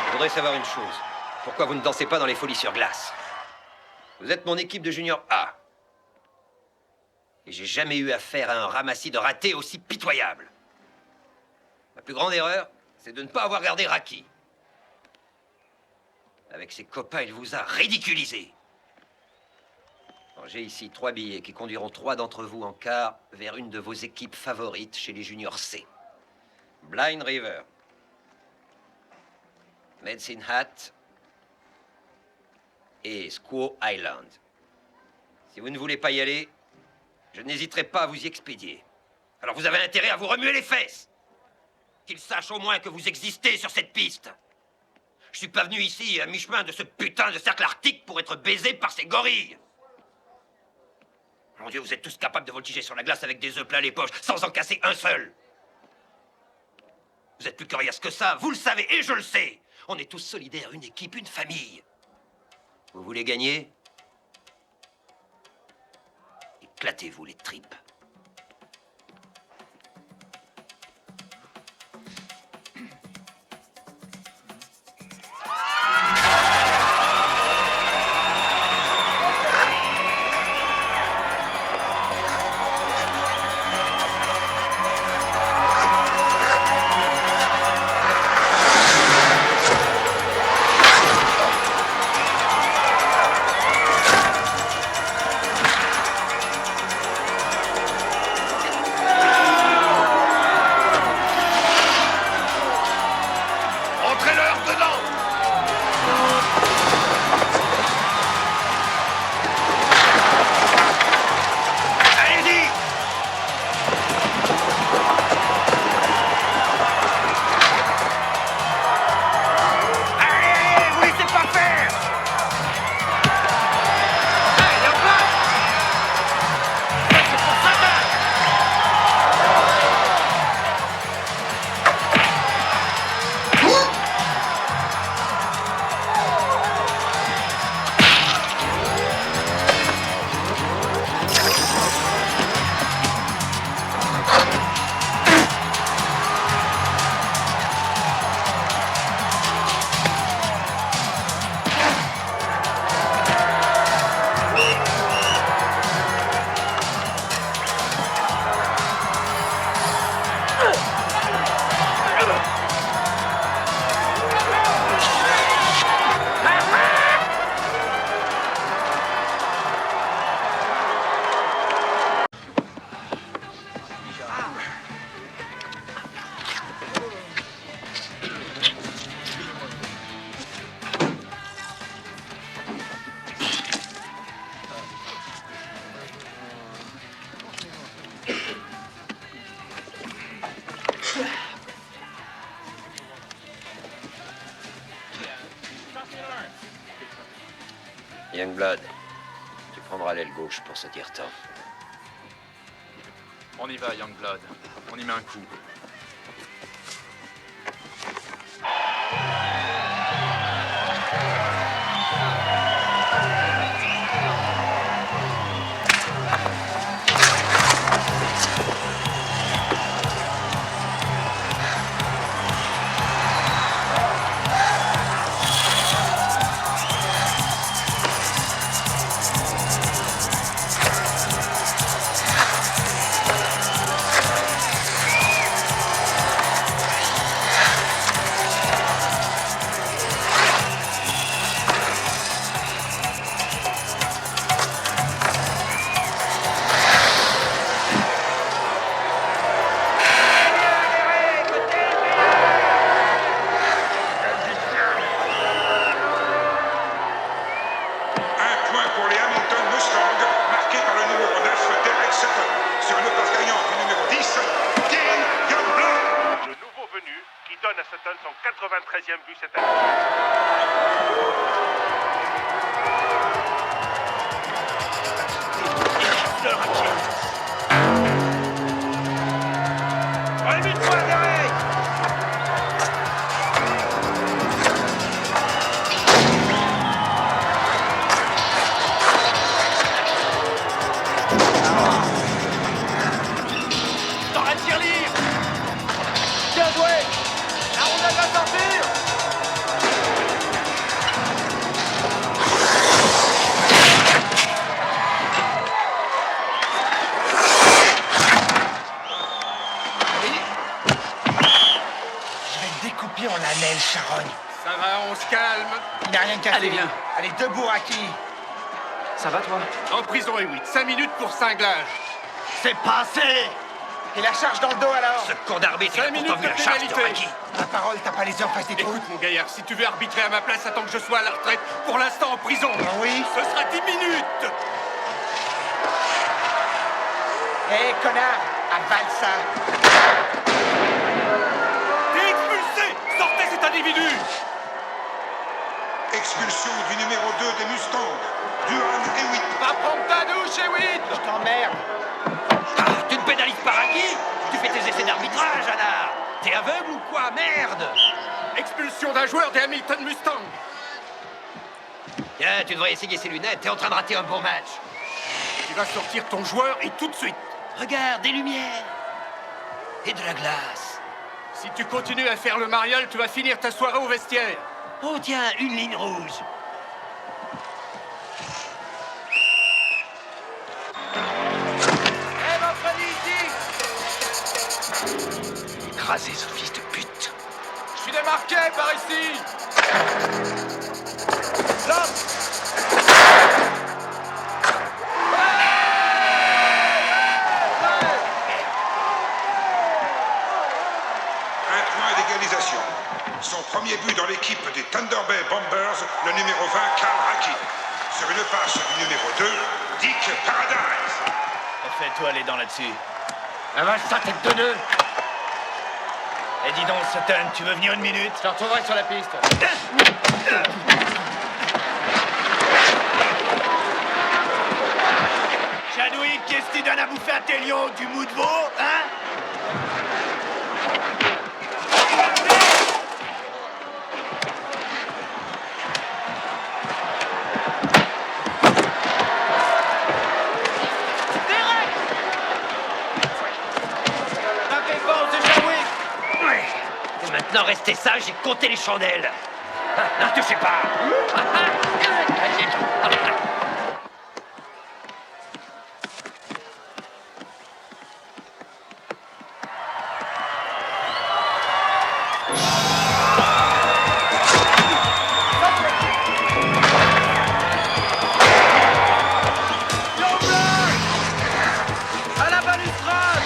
Je voudrais savoir une chose. Pourquoi vous ne dansez pas dans les folies sur glace? Vous êtes mon équipe de junior A. Et j'ai jamais eu affaire à un ramassis de ratés aussi pitoyable. Ma plus grande erreur, c'est de ne pas avoir gardé Raki. Avec ses copains, il vous a ridiculisé. Alors, j'ai ici 3 billets qui conduiront 3 d'entre vous en quart vers une de vos équipes favorites chez les juniors C. Blind River, Medicine Hat et Squaw Island. Si vous ne voulez pas y aller, je n'hésiterai pas à vous y expédier. Alors vous avez intérêt à vous remuer les fesses. Qu'ils sachent au moins que vous existez sur cette piste. Je suis pas venu ici à mi-chemin de ce putain de cercle arctique pour être baisé par ces gorilles. Mon Dieu, vous êtes tous capables de voltiger sur la glace avec des œufs plein les poches, sans en casser un seul. Vous êtes plus coriace que ça, vous le savez, et je le sais. On est tous solidaires, une équipe, une famille. Vous voulez gagner? Éclatez-vous les tripes. Youngblood, tu prendras l'aile gauche pour ce tire-temps. On y va, Youngblood. On y met un coup. Son 93e but cette année. Dans la tirelire. Bien joué. La rondelle va sortir. Je vais te découper en lamelles, Charogne. Ça va, on se calme. Il n'a rien cassé. Allez, viens. Allez, debout, Raki. Ça va, toi? En prison, Hewitt. 5 minutes pour cinglage. C'est passé. Et la charge dans le dos, alors? Ce con d'arbitre, il a 5 pourtant minutes vu de la charge de pénalité. Raki. Ma parole, t'as pas les yeux en face des trous. Écoute, mon gaillard, si tu veux arbitrer à ma place, attends que je sois à la retraite. Pour l'instant, en prison. Oui. Ce sera 10 minutes. Hé, connard, avale ça. T'es expulsé. Sortez cet individu. Expulsion du numéro 2 des Mustangs, Duran Hewitt. Va prendre ta douche, Hewitt. Je t'emmerde. Tu ne pénalises pas Raki? Tu fais tes essais d'arbitrage, Anna. T'es aveugle ou quoi? Merde. Expulsion d'un joueur des Hamilton Mustang. Tiens, tu devrais essayer ses lunettes. T'es en train de rater un bon match. Tu vas sortir ton joueur et tout de suite. Regarde, des lumières. Et de la glace. Si tu continues à faire le mariole, tu vas finir ta soirée au vestiaire. Oh tiens, une ligne rouge. Eh, mon Freddy, ici. Écrasez ce fils de pute. Je suis démarqué par ici. Stop. Un point d'égalisation. Son premier but dans l'équipe des Thunder Bay Bombers, le numéro 20, Carl Raki. Sur une passe du numéro 2, Dick Paradise. Fais-toi les dents là-dessus. Avale sa tête de nœud. Et dis donc, Sutton, tu veux venir une minute? Je te retrouverai sur la piste. Chadwick, qu'est-ce que tu donnes à bouffer à tes lions? Du mou de veau, hein? Maintenant, restez sage et comptez les chandelles. Ne touchez pas. À la balustrade.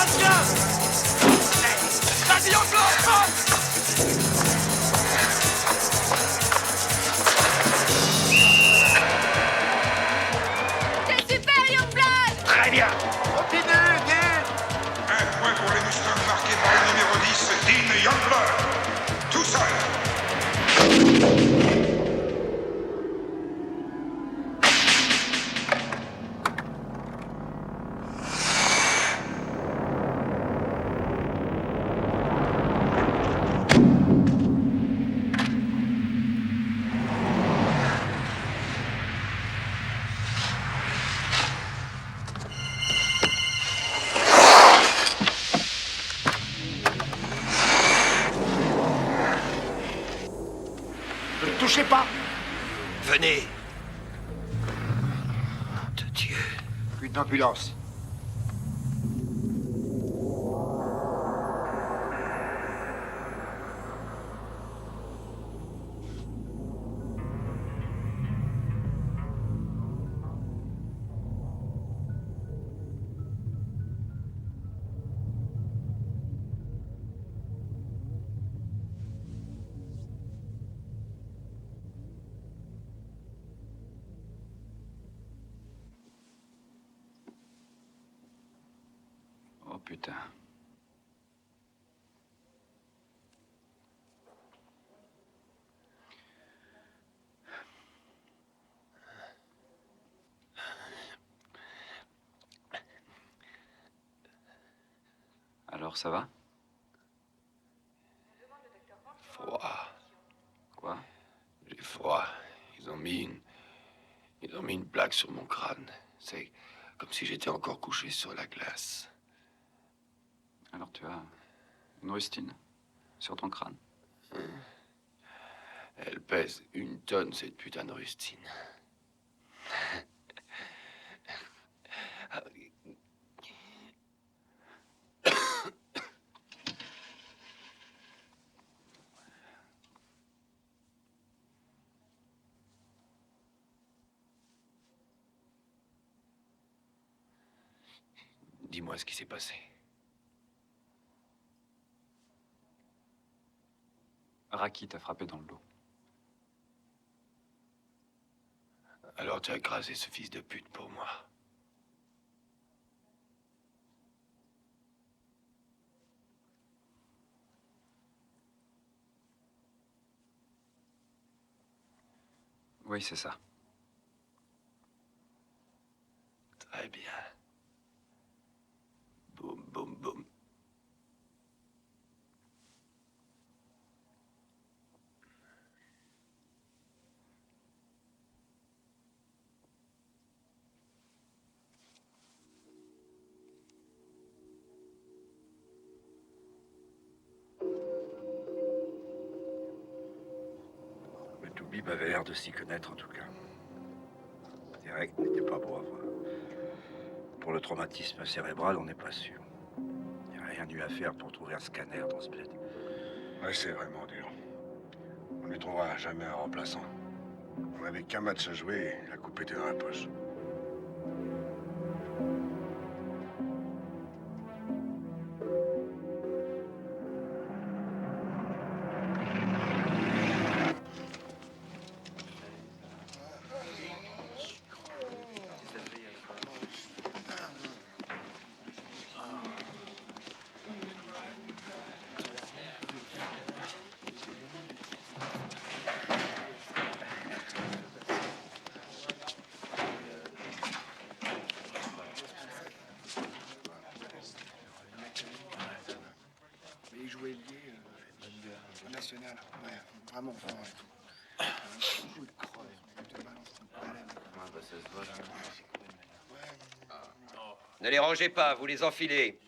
tiens! Vas-y, Youngblood, fonce! C'est super, Youngblood! Très bien. Continue, Dean! Un point pour les Mustangs marqué par le numéro 10, Dean Youngblood. Tout seul. Ne touchez pas. Venez. De Dieu. Une ambulance. Oh putain. Alors, ça va? Froid. Quoi? J'ai froid. Ils ont mis une plaque sur mon crâne. C'est comme si j'étais encore couché sur la glace. Alors, tu as une rustine sur ton crâne? Elle pèse 1 tonne, cette putain de rustine. Dis-moi ce qui s'est passé. Raki t'a frappé dans le dos. Alors tu as écrasé ce fils de pute pour moi. Oui, c'est ça. Très bien. Boum, boum, boum. Le Toubib avait l'air de s'y connaître en tout cas. Derek n'était pas beau à voir. Pour le traumatisme cérébral, on n'est pas sûr. Il n'y a rien eu à faire pour trouver un scanner dans ce bled. Ouais, c'est vraiment dur. On ne trouvera jamais un remplaçant. On n'avait qu'un match à jouer et la coupe était dans la poche. Mais il jouait lié national. Ouais, vraiment fort et tout. Un coup de creuse, de balance, Ne les rangez pas, vous les enfilez.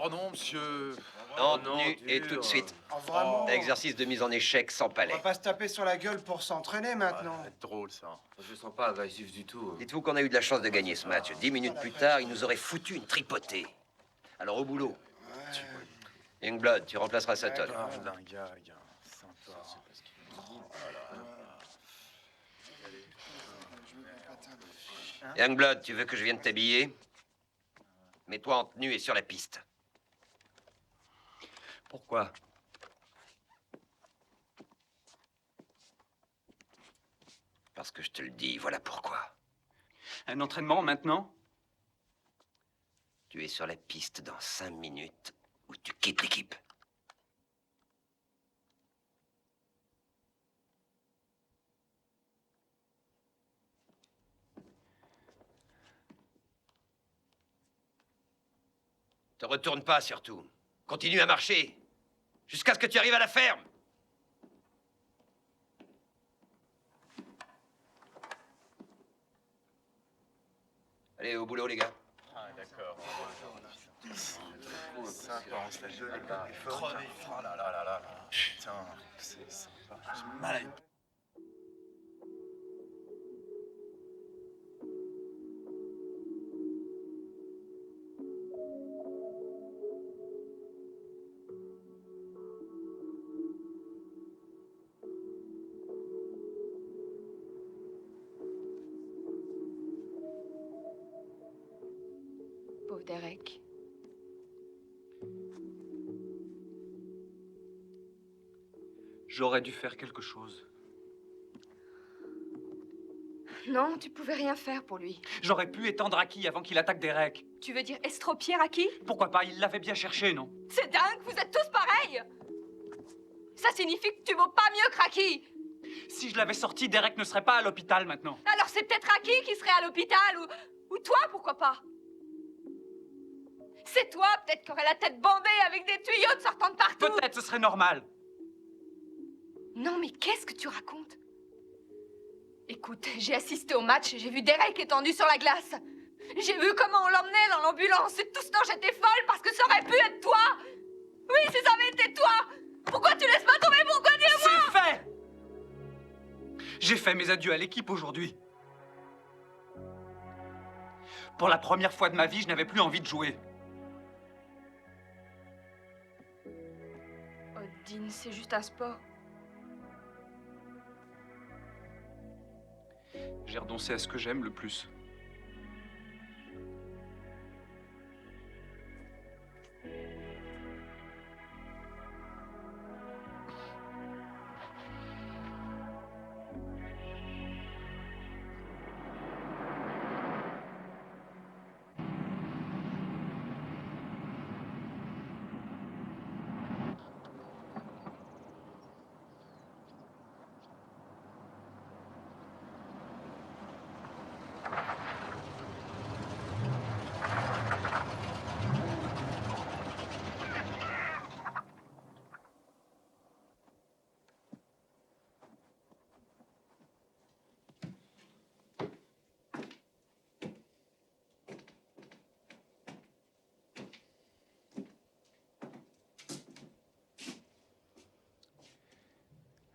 Oh non, monsieur. En tenue et tout de suite. Oh, vraiment? Exercice de mise en échec sans On palais. va pas se taper sur la gueule pour s'entraîner maintenant. Drôle, ça. Je sens pas agressif du tout. Dites-vous qu'on a eu de la chance de gagner ce match. 10 minutes plus tard, il nous aurait foutu une tripotée. Alors au boulot. Youngblood, tu remplaceras Sutton. Ah, d'un gars, sympa. Youngblood, tu veux que je vienne t'habiller? Mets-toi en tenue et sur la piste. Pourquoi? Parce que je te le dis, voilà pourquoi. Un entraînement maintenant? Tu es sur la piste dans 5 minutes ou tu quittes l'équipe. Te retourne pas surtout. Continue à marcher. Jusqu'à ce que tu arrives à la ferme. Allez, au boulot, les gars. Ah, d'accord. Ça, on se la joue, les gars. Crevé. Oh là là là là. Putain, c'est mal à une... Pauvre Derek. J'aurais dû faire quelque chose. Non, tu pouvais rien faire pour lui. J'aurais pu étendre Raki avant qu'il attaque Derek. Tu veux dire estropier Raki? Pourquoi pas? Il l'avait bien cherché, non? C'est dingue, vous êtes tous pareils! Ça signifie que tu vaux pas mieux que Raki! Si je l'avais sorti, Derek ne serait pas à l'hôpital maintenant. Alors c'est peut-être Raki qui serait à l'hôpital, ou toi, pourquoi pas? C'est toi, peut-être, qui aurait la tête bandée avec des tuyaux de sortant de partout! Peut-être, ce serait normal. Non, mais qu'est-ce que tu racontes? Écoute, j'ai assisté au match, j'ai vu Derek étendu sur la glace. J'ai vu comment on l'emmenait dans l'ambulance, et tout ce temps j'étais folle parce que ça aurait pu être toi! Oui, si ça avait été toi! Pourquoi tu laisses pas tomber mon gars, dis-moi! C'est fait! J'ai fait mes adieux à l'équipe aujourd'hui. Pour la première fois de ma vie, je n'avais plus envie de jouer. Oh, Dean, c'est juste un sport. J'ai renoncé à ce que j'aime le plus.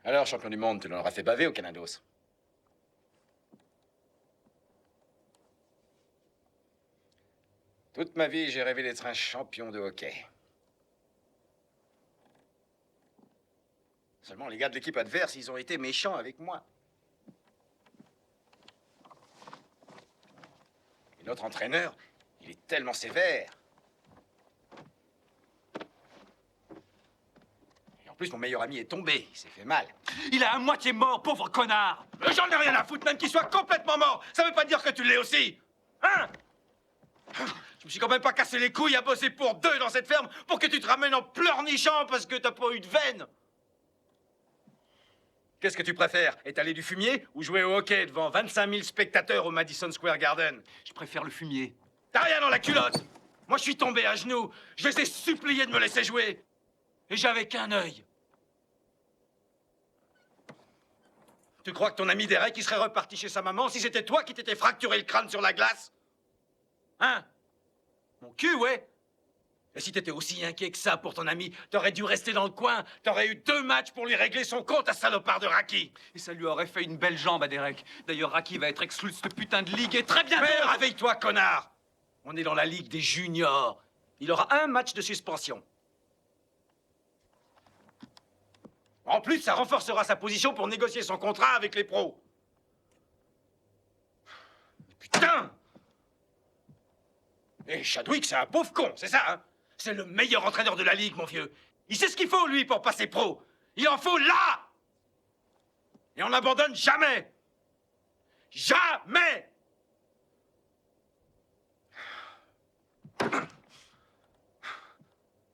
Alors, champion du monde, tu l'auras fait baver au Canados. Toute ma vie, j'ai rêvé d'être un champion de hockey. Seulement, les gars de l'équipe adverse, ils ont été méchants avec moi. Et notre entraîneur, il est tellement sévère. Et en plus, mon meilleur ami est tombé. Il s'est fait mal. Il est à moitié mort, pauvre connard! J'en ai rien à foutre, même qu'il soit complètement mort. Ça veut pas dire que tu l'es aussi. Hein? Je me suis quand même pas cassé les couilles à bosser pour deux dans cette ferme pour que tu te ramènes en pleurnichant parce que t'as pas eu de veine. Qu'est-ce que tu préfères? Étaler du fumier ou jouer au hockey devant 25 000 spectateurs au Madison Square Garden? Je préfère le fumier. T'as rien dans la culotte! Moi, je suis tombé à genoux. Je les ai suppliés de me laisser jouer. Et j'avais qu'un œil. Tu crois que ton ami Derek, il serait reparti chez sa maman si c'était toi qui t'étais fracturé le crâne sur la glace? Hein? Mon cul, ouais? Et si t'étais aussi inquiet que ça pour ton ami, t'aurais dû rester dans le coin. T'aurais eu 2 matchs pour lui régler son compte à salopard de Raki. Et ça lui aurait fait une belle jambe à Derek. D'ailleurs, Raki va être exclu de cette putain de ligue et très bientôt... Mais réveille-toi, connard! On est dans la ligue des juniors. Il aura 1 match de suspension. En plus, ça renforcera sa position pour négocier son contrat avec les pros. Putain! Et Chadwick, c'est un pauvre con, c'est ça, hein? C'est le meilleur entraîneur de la ligue, mon vieux. Il sait ce qu'il faut, lui, pour passer pro. Il en faut là. Et on n'abandonne jamais. Jamais.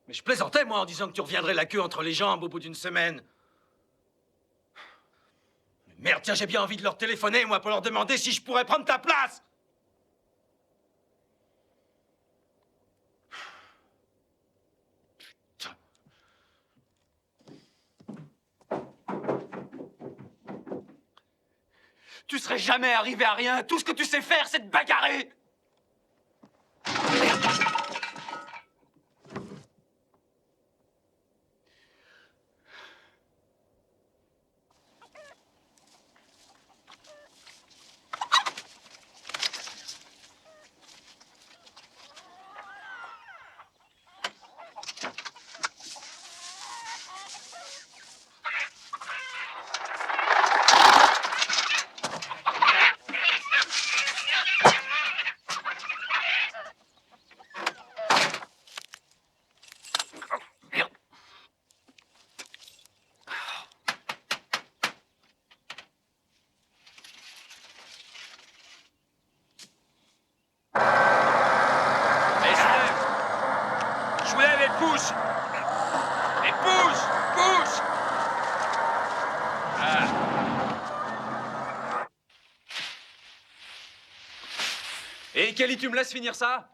Mais je plaisantais, moi, en disant que tu reviendrais la queue entre les jambes au bout d'une semaine. Mais merde, tiens, j'ai bien envie de leur téléphoner, moi, pour leur demander si je pourrais prendre ta place. Tu serais jamais arrivé à rien. Tout ce que tu sais faire, c'est te bagarrer. Pousse! Et pousse! Pousse! Ah. Et Kelly, tu me laisses finir ça?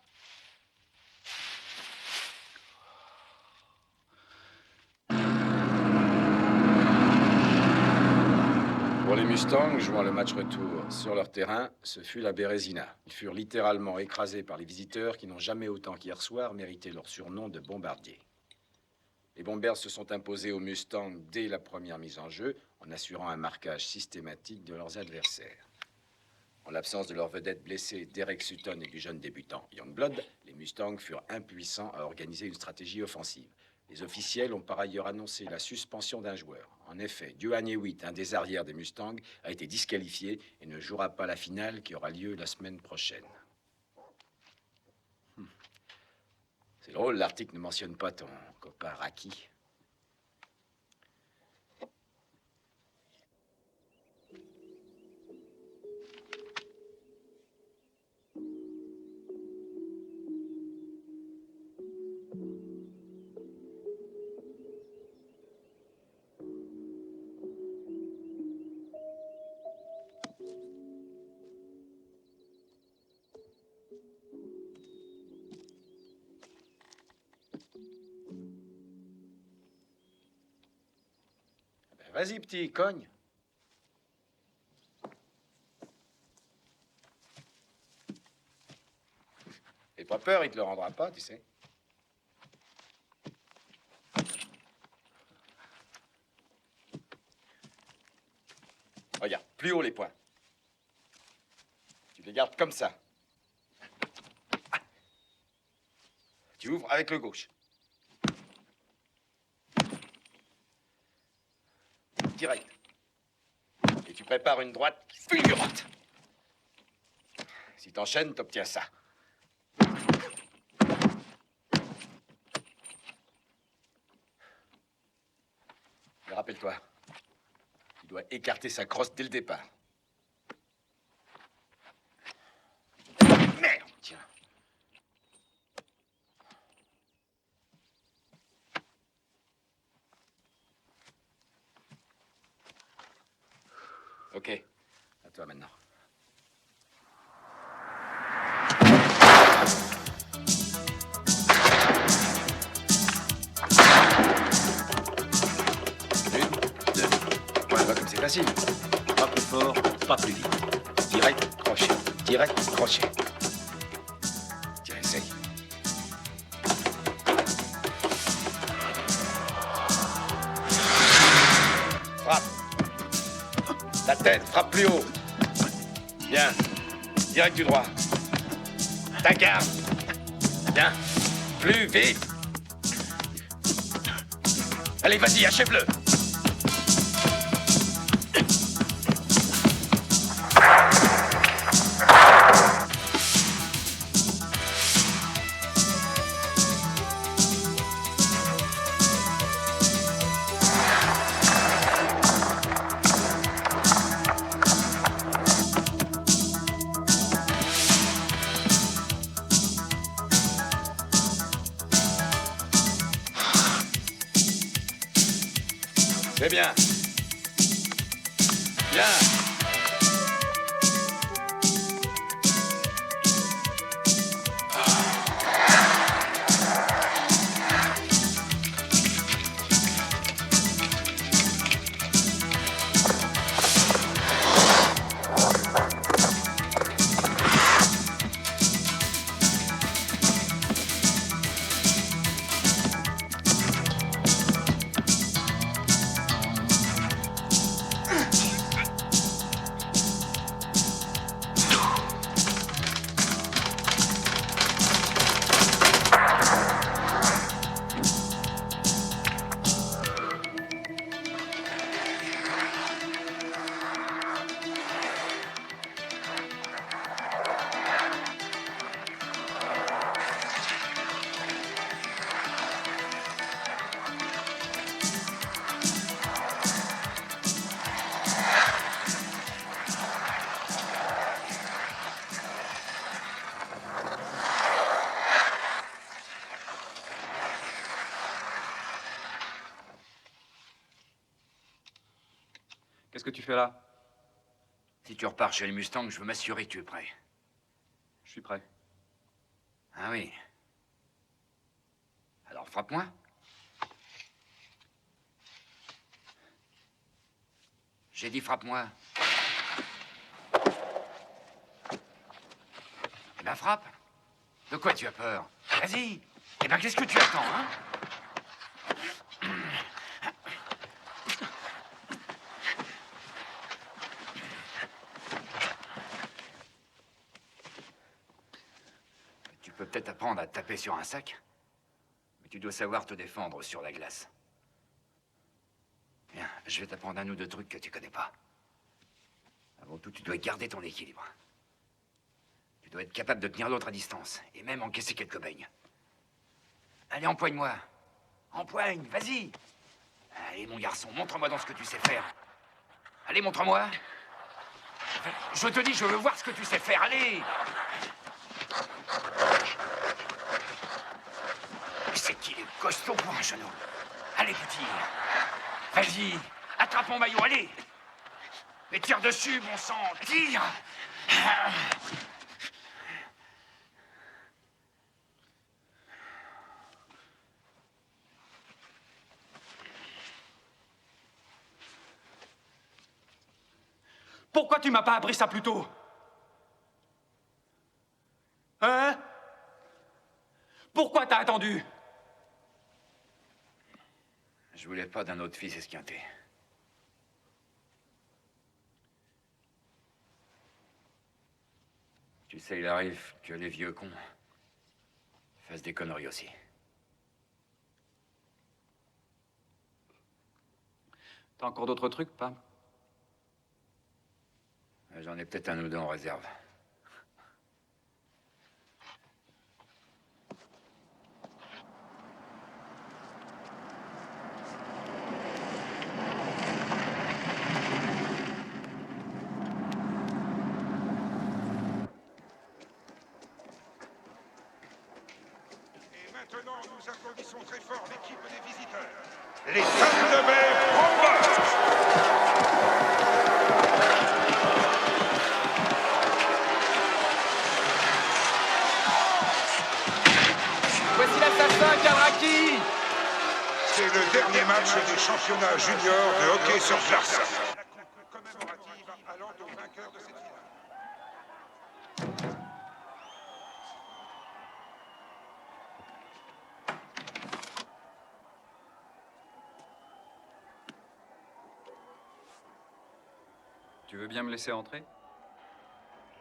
Pour les Mustangs, jouant le match retour sur leur terrain, ce fut la Bérésina. Ils furent littéralement écrasés par les visiteurs qui n'ont jamais autant qu'hier soir mérité leur surnom de bombardiers. Les Bombers se sont imposés aux Mustangs dès la première mise en jeu, en assurant un marquage systématique de leurs adversaires. En l'absence de leur vedette blessée Derek Sutton et du jeune débutant Youngblood, les Mustangs furent impuissants à organiser une stratégie offensive. Les officiels ont par ailleurs annoncé la suspension d'un joueur. En effet, Duane Hewitt, un des arrières des Mustangs, a été disqualifié et ne jouera pas la finale qui aura lieu la semaine prochaine. C'est drôle, l'article ne mentionne pas ton copain Raki. Vas-y, petit, cogne. N'aie pas peur, il te le rendra pas, tu sais. Regarde, plus haut les poings. Tu les gardes comme ça. Tu ouvres avec le gauche. Direct. Et tu prépares une droite fulgurante. Si t'enchaînes, t'obtiens ça. Mais rappelle-toi, tu dois écarter sa crosse dès le départ. Merde, tiens. Ok, à toi maintenant. Voilà, comme c'est facile. Pas plus fort, pas plus vite. Direct, crochet. Direct, crochet. Tiens, essaye. Frappe. La tête, frappe plus haut. Bien. Direct du droit. Ta garde. Bien. Plus vite. Allez, vas-y, achève-le. C'est bien. Bien. Qu'est-ce que tu fais là? Si tu repars chez les Mustangs, je veux m'assurer que tu es prêt. Je suis prêt. Ah oui. Alors frappe-moi. J'ai dit frappe-moi. Eh ben frappe. De quoi tu as peur? Vas-y. Eh ben qu'est-ce que tu attends, hein? Tu peux peut-être apprendre à taper sur un sac, mais tu dois savoir te défendre sur la glace. Viens, je vais t'apprendre un ou deux trucs que tu connais pas. Avant tout, tu dois garder ton équilibre. Tu dois être capable de tenir l'autre à distance, et même encaisser quelques beignes. Allez, empoigne-moi. Empoigne, vas-y. Allez, mon garçon, montre-moi donc ce que tu sais faire. Allez, montre-moi. Je te dis, je veux voir ce que tu sais faire, allez. C'est qu'il est costaud pour un genou. Allez, petit. Vas-y, attrape mon maillot, allez. Mais tire dessus, bon sang, tire. Pourquoi tu m'as pas appris ça plus tôt? Hein? Pourquoi t'as attendu? Je voulais pas d'un autre fils esquinté. Tu sais, il arrive que les vieux cons fassent des conneries aussi. T'as encore d'autres trucs, pas? J'en ai peut-être un ou deux en réserve. Et maintenant, nous applaudissons très fort l'équipe des visiteurs. Les Tampa Bay Bombers. Voici l'assassin, Kavraki! C'est le dernier match des championnats juniors de hockey sur glace. La coupe commémorative allant au vainqueur de cette finale. Tu veux bien me laisser entrer?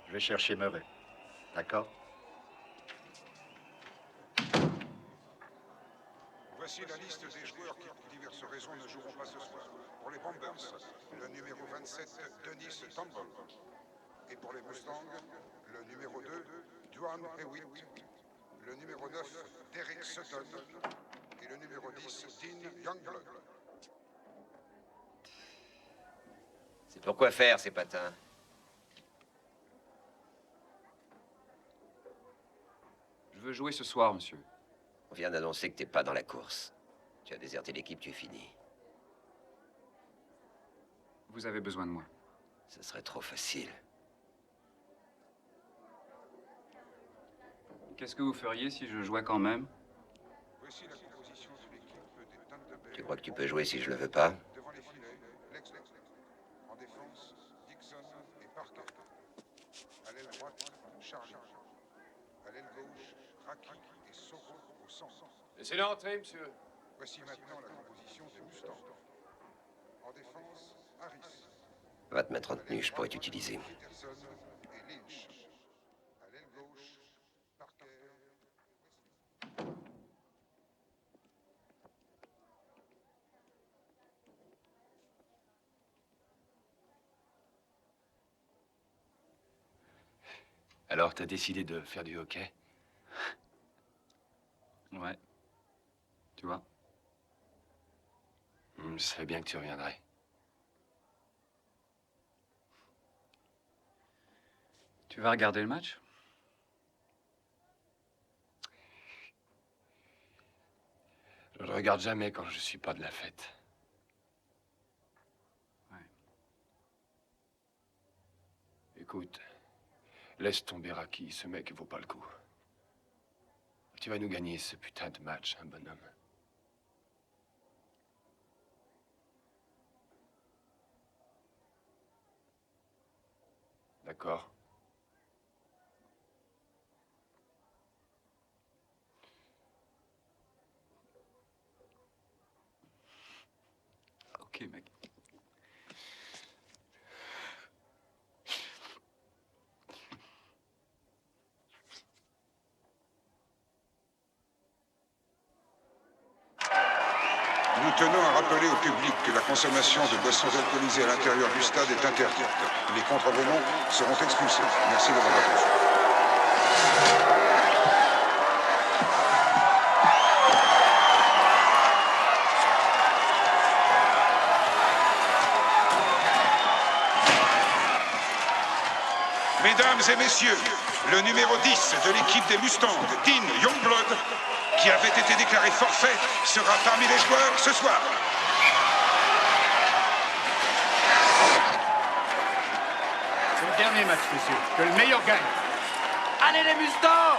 Je vais chercher Murray. D'accord? Voici la liste des joueurs qui, pour diverses raisons, ne joueront pas ce soir. Pour les Bombers, le numéro 27, Dennis Tumble. Et pour les Mustangs, le numéro 2, Duane Hewitt. Le numéro 9, Derek Sutton. Et le numéro 10, Dean Youngblood. C'est pour quoi faire, ces patins? Je veux jouer ce soir, monsieur. On vient d'annoncer que t'es pas dans la course. Tu as déserté l'équipe, tu es fini. Vous avez besoin de moi. Ce serait trop facile. Qu'est-ce que vous feriez si je jouais quand même? Tu crois que tu peux jouer si je le veux pas? Devant les filets, Lex. En défense, Dixon et Parker. À l'aile droite, Charlie. À l'aile gauche, Raki et Soro au centre. Laissez-le entrer, monsieur. Voici maintenant la composition des Mustangs. En défense, Harris, Va te mettre en tenue, je pourrais t'utiliser. Peterson et Lynch. À l'aile gauche, Parker. Alors, t'as décidé de faire du hockey? Ouais. Tu vois? Je savais bien que tu reviendrais. Tu vas regarder le match? Je ne regarde jamais quand je suis pas de la fête. Ouais. Écoute, laisse tomber Raki, ce mec vaut pas le coup. Tu vas nous gagner ce putain de match, hein, bonhomme. D'accord? Ok, mec. Nous tenons à rappeler au public que la consommation de boissons alcoolisées à l'intérieur du stade est interdite. Les contrevenants seront expulsés. Merci de votre attention. Mesdames et messieurs, le numéro 10 de l'équipe des Mustangs, Dean Youngblood, qui avait été déclaré forfait, sera parmi les joueurs ce soir. C'est le dernier match, messieurs. Que le meilleur gagne. Allez les Mustangs!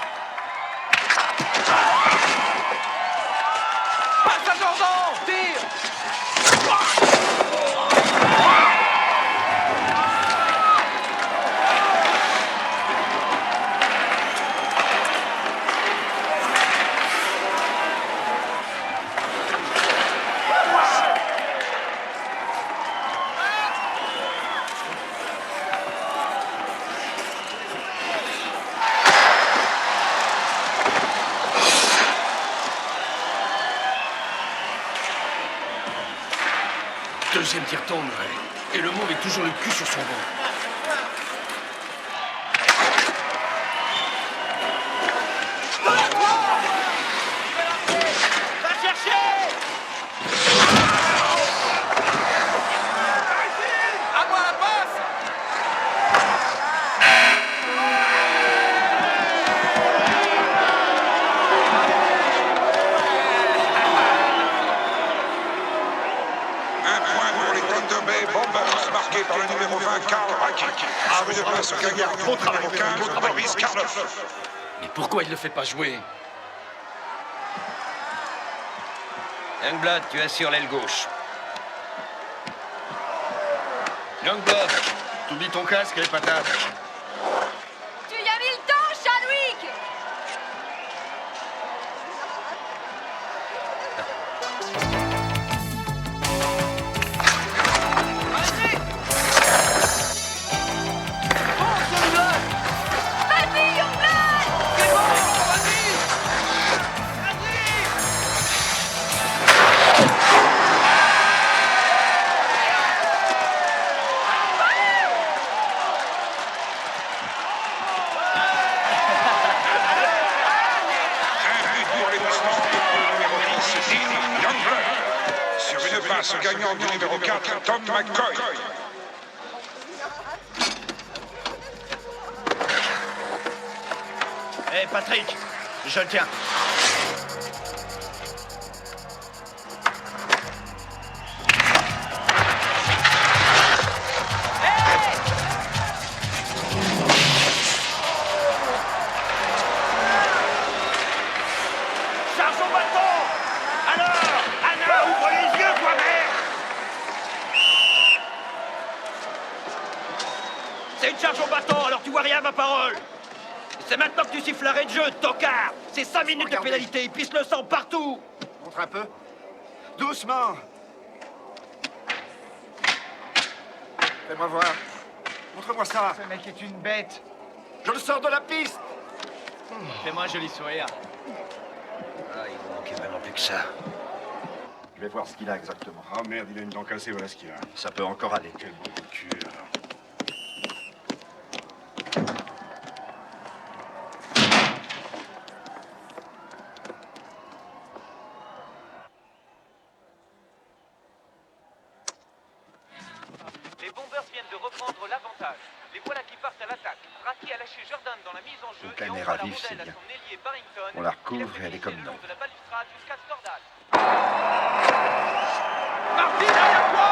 Passe à Jordan! Tire! Deuxième qui retombe, et le mot est toujours le cul sur son banc. Par le numéro 20, Karl Raki. Sur une passe gagnante du numéro 15, Boris Karloff. Mais pourquoi il ne le fait pas jouer? Youngblood, tu assures l'aile gauche. Youngblood, t'oublies ton casque et les patates. Tu y as mis le temps, Chadwick! Passe gagnant du numéro 4, Tom McCoy. Hé, Patrick, je le tiens. parole. C'est maintenant que tu siffles l'arrêt de jeu, tocard. C'est 5 minutes de pénalité, il pisse le sang partout. Montre un peu. Doucement. Fais-moi voir. Montre-moi ça. Ce mec est une bête. Je le sors de la piste. Fais-moi un joli sourire. Ah, il vous manquait vraiment plus que ça. Je vais voir ce qu'il a exactement. Ah merde, il a une dent cassée, voilà ce qu'il a. Ça peut encore aller. Quel beau coup de cul, alors. Les Bombers viennent de reprendre l'avantage. Les voilà qui partent à l'attaque. Raki a lâché Jordan dans la mise en jeu Donc elle et est envoie la ravie, c'est rondelle à bien. son ailier Barrington. On la recouvre et elle est comme le long neuve. de la balustrade jusqu'à Stordal. Marty, derrière toi!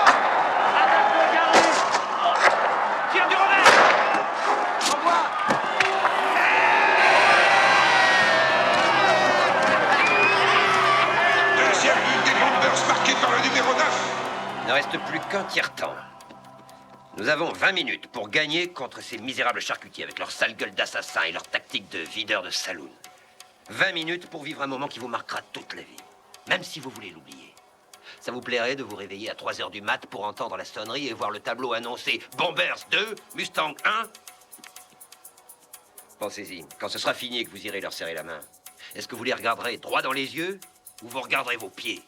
Attaque le Gary! Tire du revers! Envoie! Deuxième but des Bombers marqué par le numéro 9. Il ne reste plus qu'un tiers-temps. Nous avons 20 minutes pour gagner contre ces misérables charcutiers avec leur sale gueule d'assassin et leur tactique de videur de saloon. 20 minutes pour vivre un moment qui vous marquera toute la vie, même si vous voulez l'oublier. Ça vous plairait de vous réveiller à 3 heures du mat pour entendre la sonnerie et voir le tableau annoncer Bombers 2, Mustang 1? Pensez-y, quand ce sera fini et que vous irez leur serrer la main, est-ce que vous les regarderez droit dans les yeux ou vous regarderez vos pieds?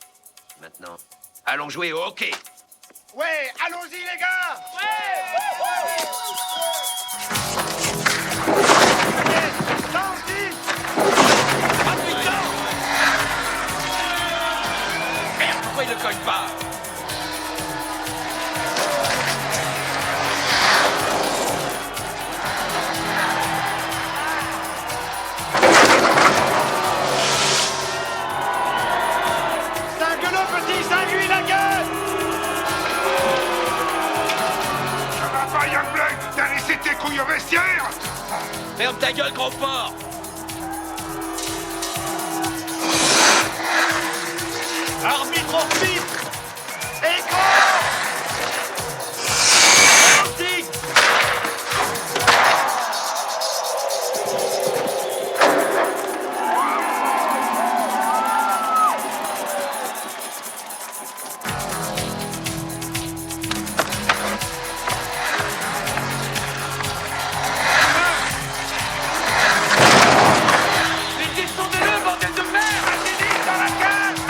Maintenant, allons jouer au hockey. Ouais, allons-y les gars. Merde, pourquoi il ne cogne pas? Cingle-le petit, cingle-lui la gueule. Ça va pas, Youngblood? T'as laissé tes couilles au vestiaire? Ferme ta gueule, gros porc! Arbitre au pif. Écran. Arctique. Mais descendez-le, bordel de merde! Allez, dans la cage!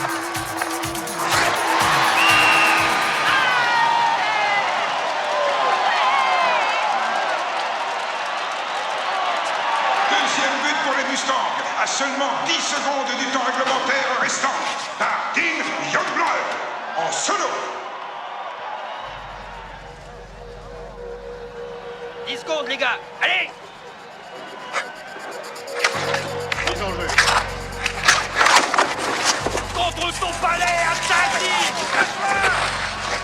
Deuxième but pour les Mustangs, à seulement 10 secondes du temps réglementaire restant, par Dean Youngblood, en solo. 10 secondes, les gars. Allez! Contre son palais, interdit!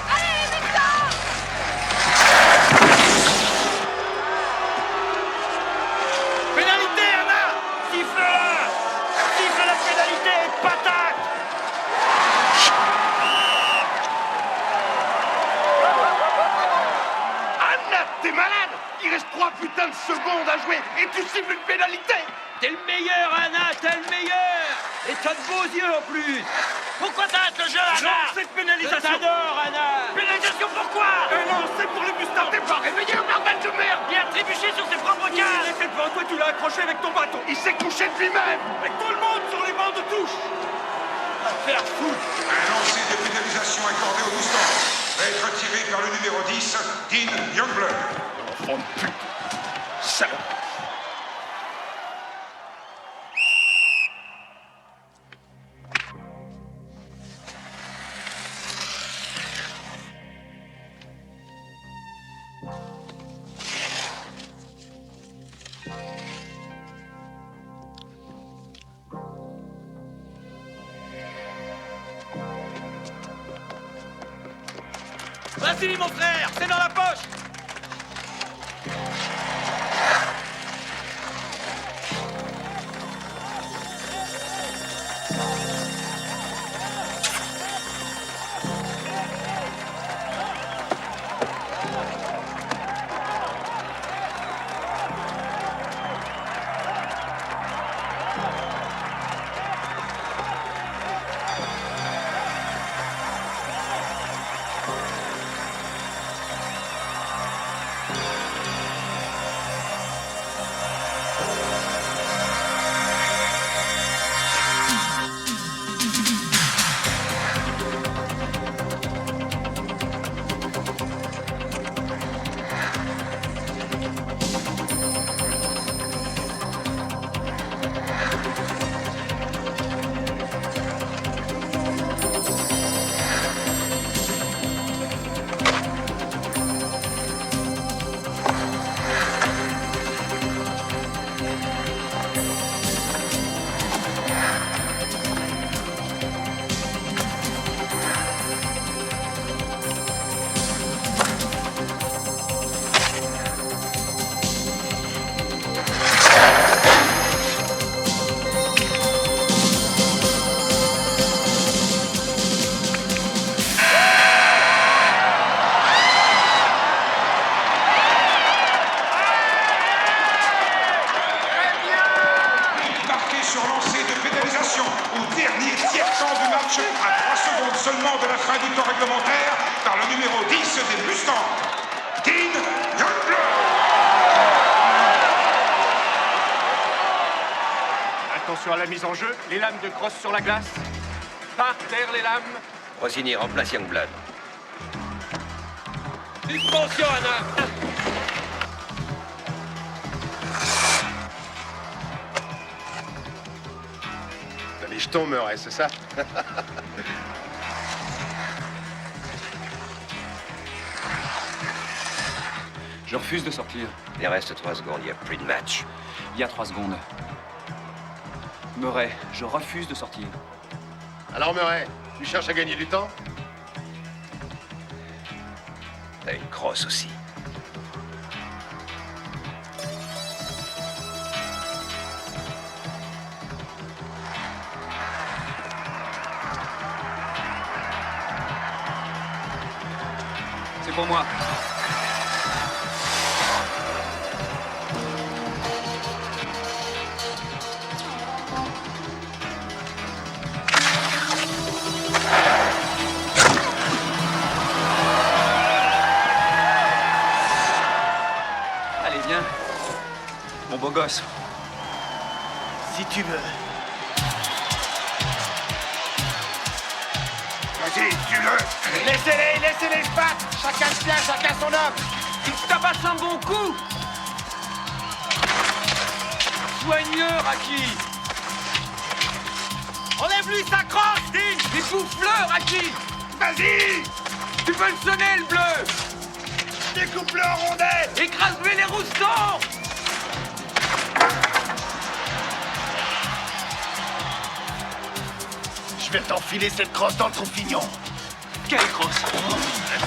Allez, Victor! Pénalité, Anna! Siffle-la! Siffle la pénalité et patate! Anna, t'es malade! Il reste 3 putains de secondes à jouer et tu siffles une pénalité! T'es le meilleur, Anna, t'es le meilleur! Et t'as de beaux yeux en plus! Pourquoi t'arrêtes le jeu, Anna? Non, cette pénalisation! Je t'adore, Anna! Pénalisation pourquoi? Non, c'est pour les Mustangs! T'es pas réveillé, bordel de merde! Il a trébuché sur ses propres cases! Il était devant toi, tu l'as accroché avec ton bâton! Il s'est couché de lui-même! Et tout le monde sur les bancs de touche! Affaire fou! Un lancer de pénalisation accordé aux Mustangs va être tiré par le numéro 10, Dean Youngblood. Enfant de pute. Salope. Vas-y, mon frère, c'est dans la poche! sur lancé de pénalisation au dernier tiers-temps du match, à 3 secondes seulement de la fin du temps réglementaire, par le numéro 10 des Mustangs, Dean Youngblood. Attention à la mise en jeu, les lames de crosse sur la glace. Par terre les lames. Rossini remplace Youngblood. Suspension, Anna. T'as les jetons, Murray, c'est ça? Je refuse de sortir. Il reste 3 secondes, il n'y a plus de match. Il y a 3 secondes. Murray, je refuse de sortir. Alors, Murray, tu cherches à gagner du temps? T'as une crosse aussi. C'est pour moi. Allez, viens. Mon beau gosse. Si tu veux. Vas-y, tue-le. Laissez-les se battre. Chacun se tient, chacun son homme. Il te tabasse un bon coup. Soigneux, Raki. Enlève-lui sa crosse, Dean. Découffe-le, Raki. Vas-y. Tu peux le sonner, le bleu. Découpe-le en rondelles. Écrase-lui les roustons. Je vais t'enfiler cette crosse dans le trou-fignon. Quelle crosse?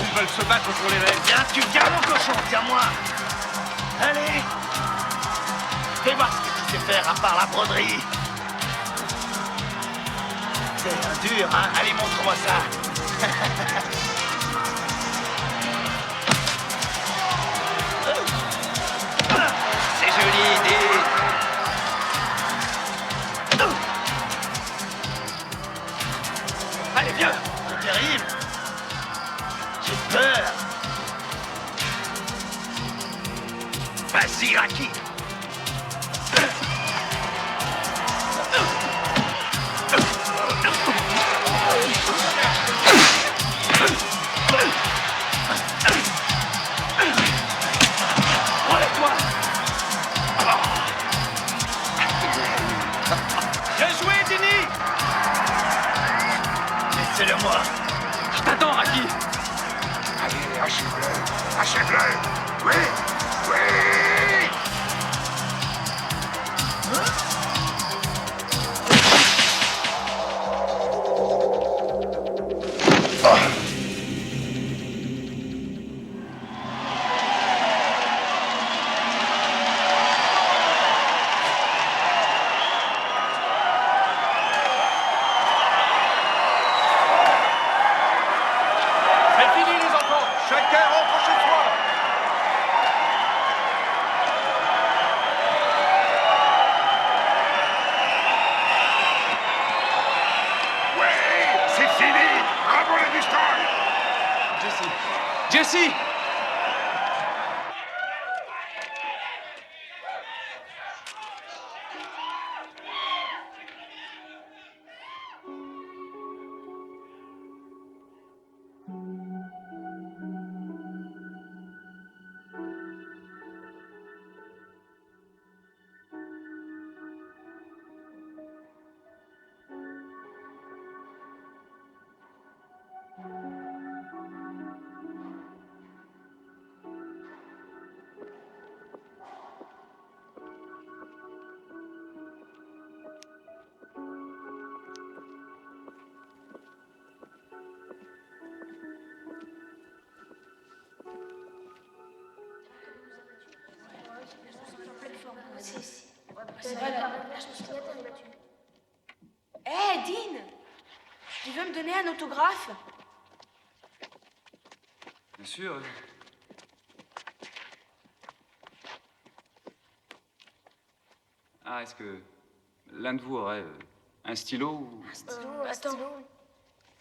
Ils veulent se battre pour les rêves. Viens, tu viens, mon cochon, tiens-moi. Allez. Fais voir ce que tu sais faire à part la broderie. C'est un dur, hein? Allez, montre-moi ça. C'est joli, Dean. Allez, viens. C'est terrible. J'ai peur. Vas-y, Raki. Relève-toi. Bien joué, Dini. Laissez-le moi. Je t'attends, Raki. Allez, achève-le. Achève-le. Oui. Oui. C'est fini, les enfants. Chacun rentre chez soi. Ouais, c'est fini. Bravo les Mustangs. Jesse. Hé, Dean. Tu veux me donner un autographe? Bien sûr. Ah, est-ce que L'un de vous aurait un stylo ou... Attends.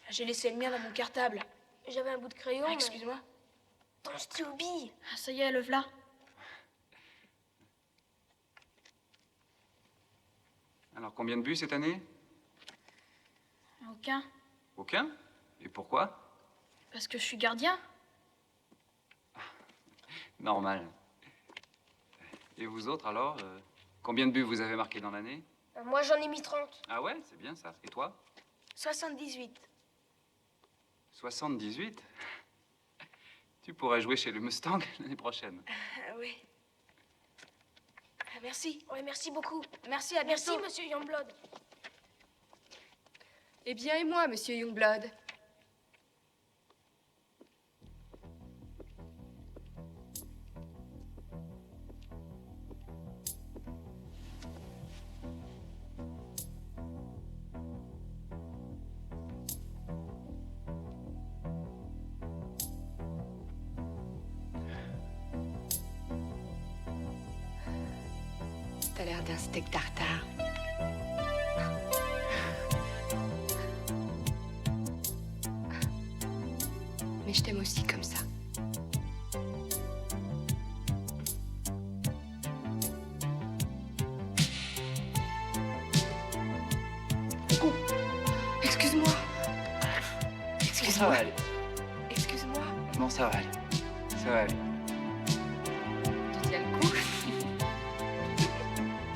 J'ai laissé le mien dans mon cartable. J'avais un bout de crayon. mais- Excuse-moi. Ton stylo bille. Ah, ça y est, le v'là. Alors, combien de buts cette année? Aucun. Aucun? Et pourquoi? Parce que je suis gardien. Normal. Et vous autres, alors combien de buts vous avez marqués dans l'année? Moi, j'en ai mis 30. Ah ouais, c'est bien ça. Et toi? 78. 78? Tu pourrais jouer chez le Mustang l'année prochaine. Oui. Merci. Ouais, merci beaucoup. Merci, à Merci, bientôt. monsieur Youngblood. Eh bien, et moi, monsieur Youngblood? T'as l'air d'un steak tartare. Mais je t'aime aussi comme ça. Excuse-moi. Ça va aller. Excuse-moi. Bon, ça va aller. Ça va aller. Tu tiens le coup?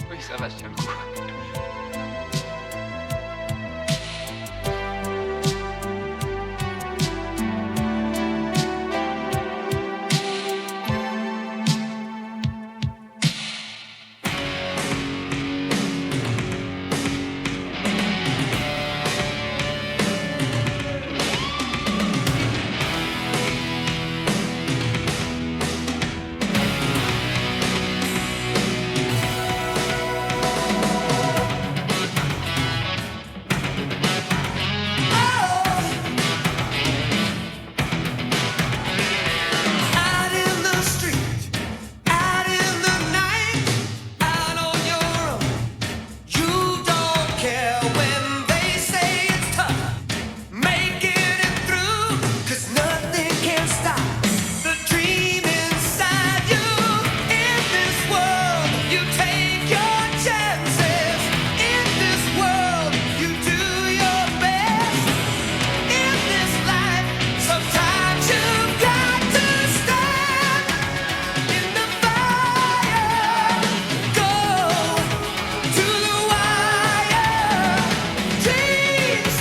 Oui, ça va, je tiens le coup. Out in the street, out in the night, out on your own. You don't care when they say it's tough, making it through, 'cause nothing can stop the dream inside you. In this world, you take your chances. In this world, you do your best. In this life, sometimes you've got to stand in the fire. Go to the wire. Dreams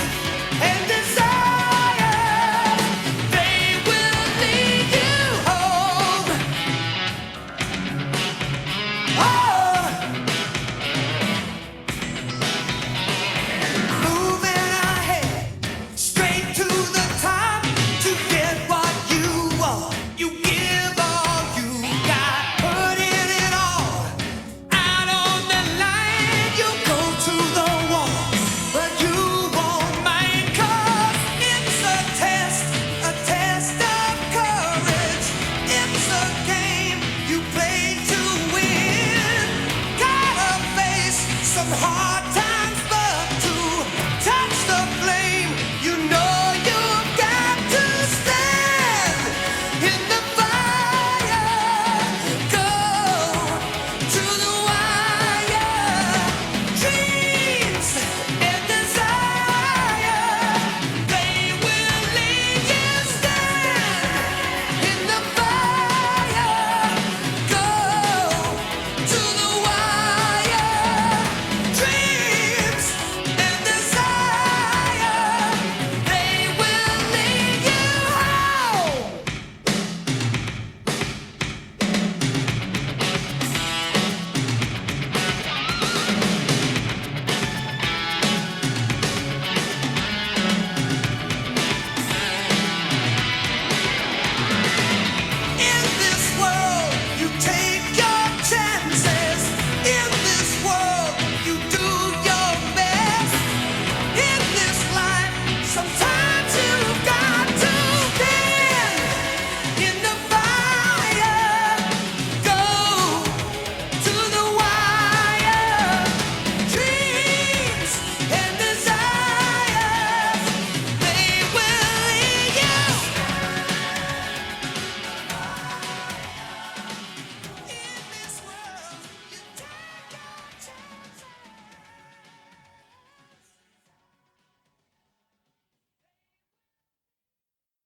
and desires, they will lead you home. Moving ahead, straight to the top, to get what you want. You give all you got, putting it all out on the line. You go to the wall, but you won't mind, 'cause it's a test of courage. It's a game you play to win. Gotta face some hard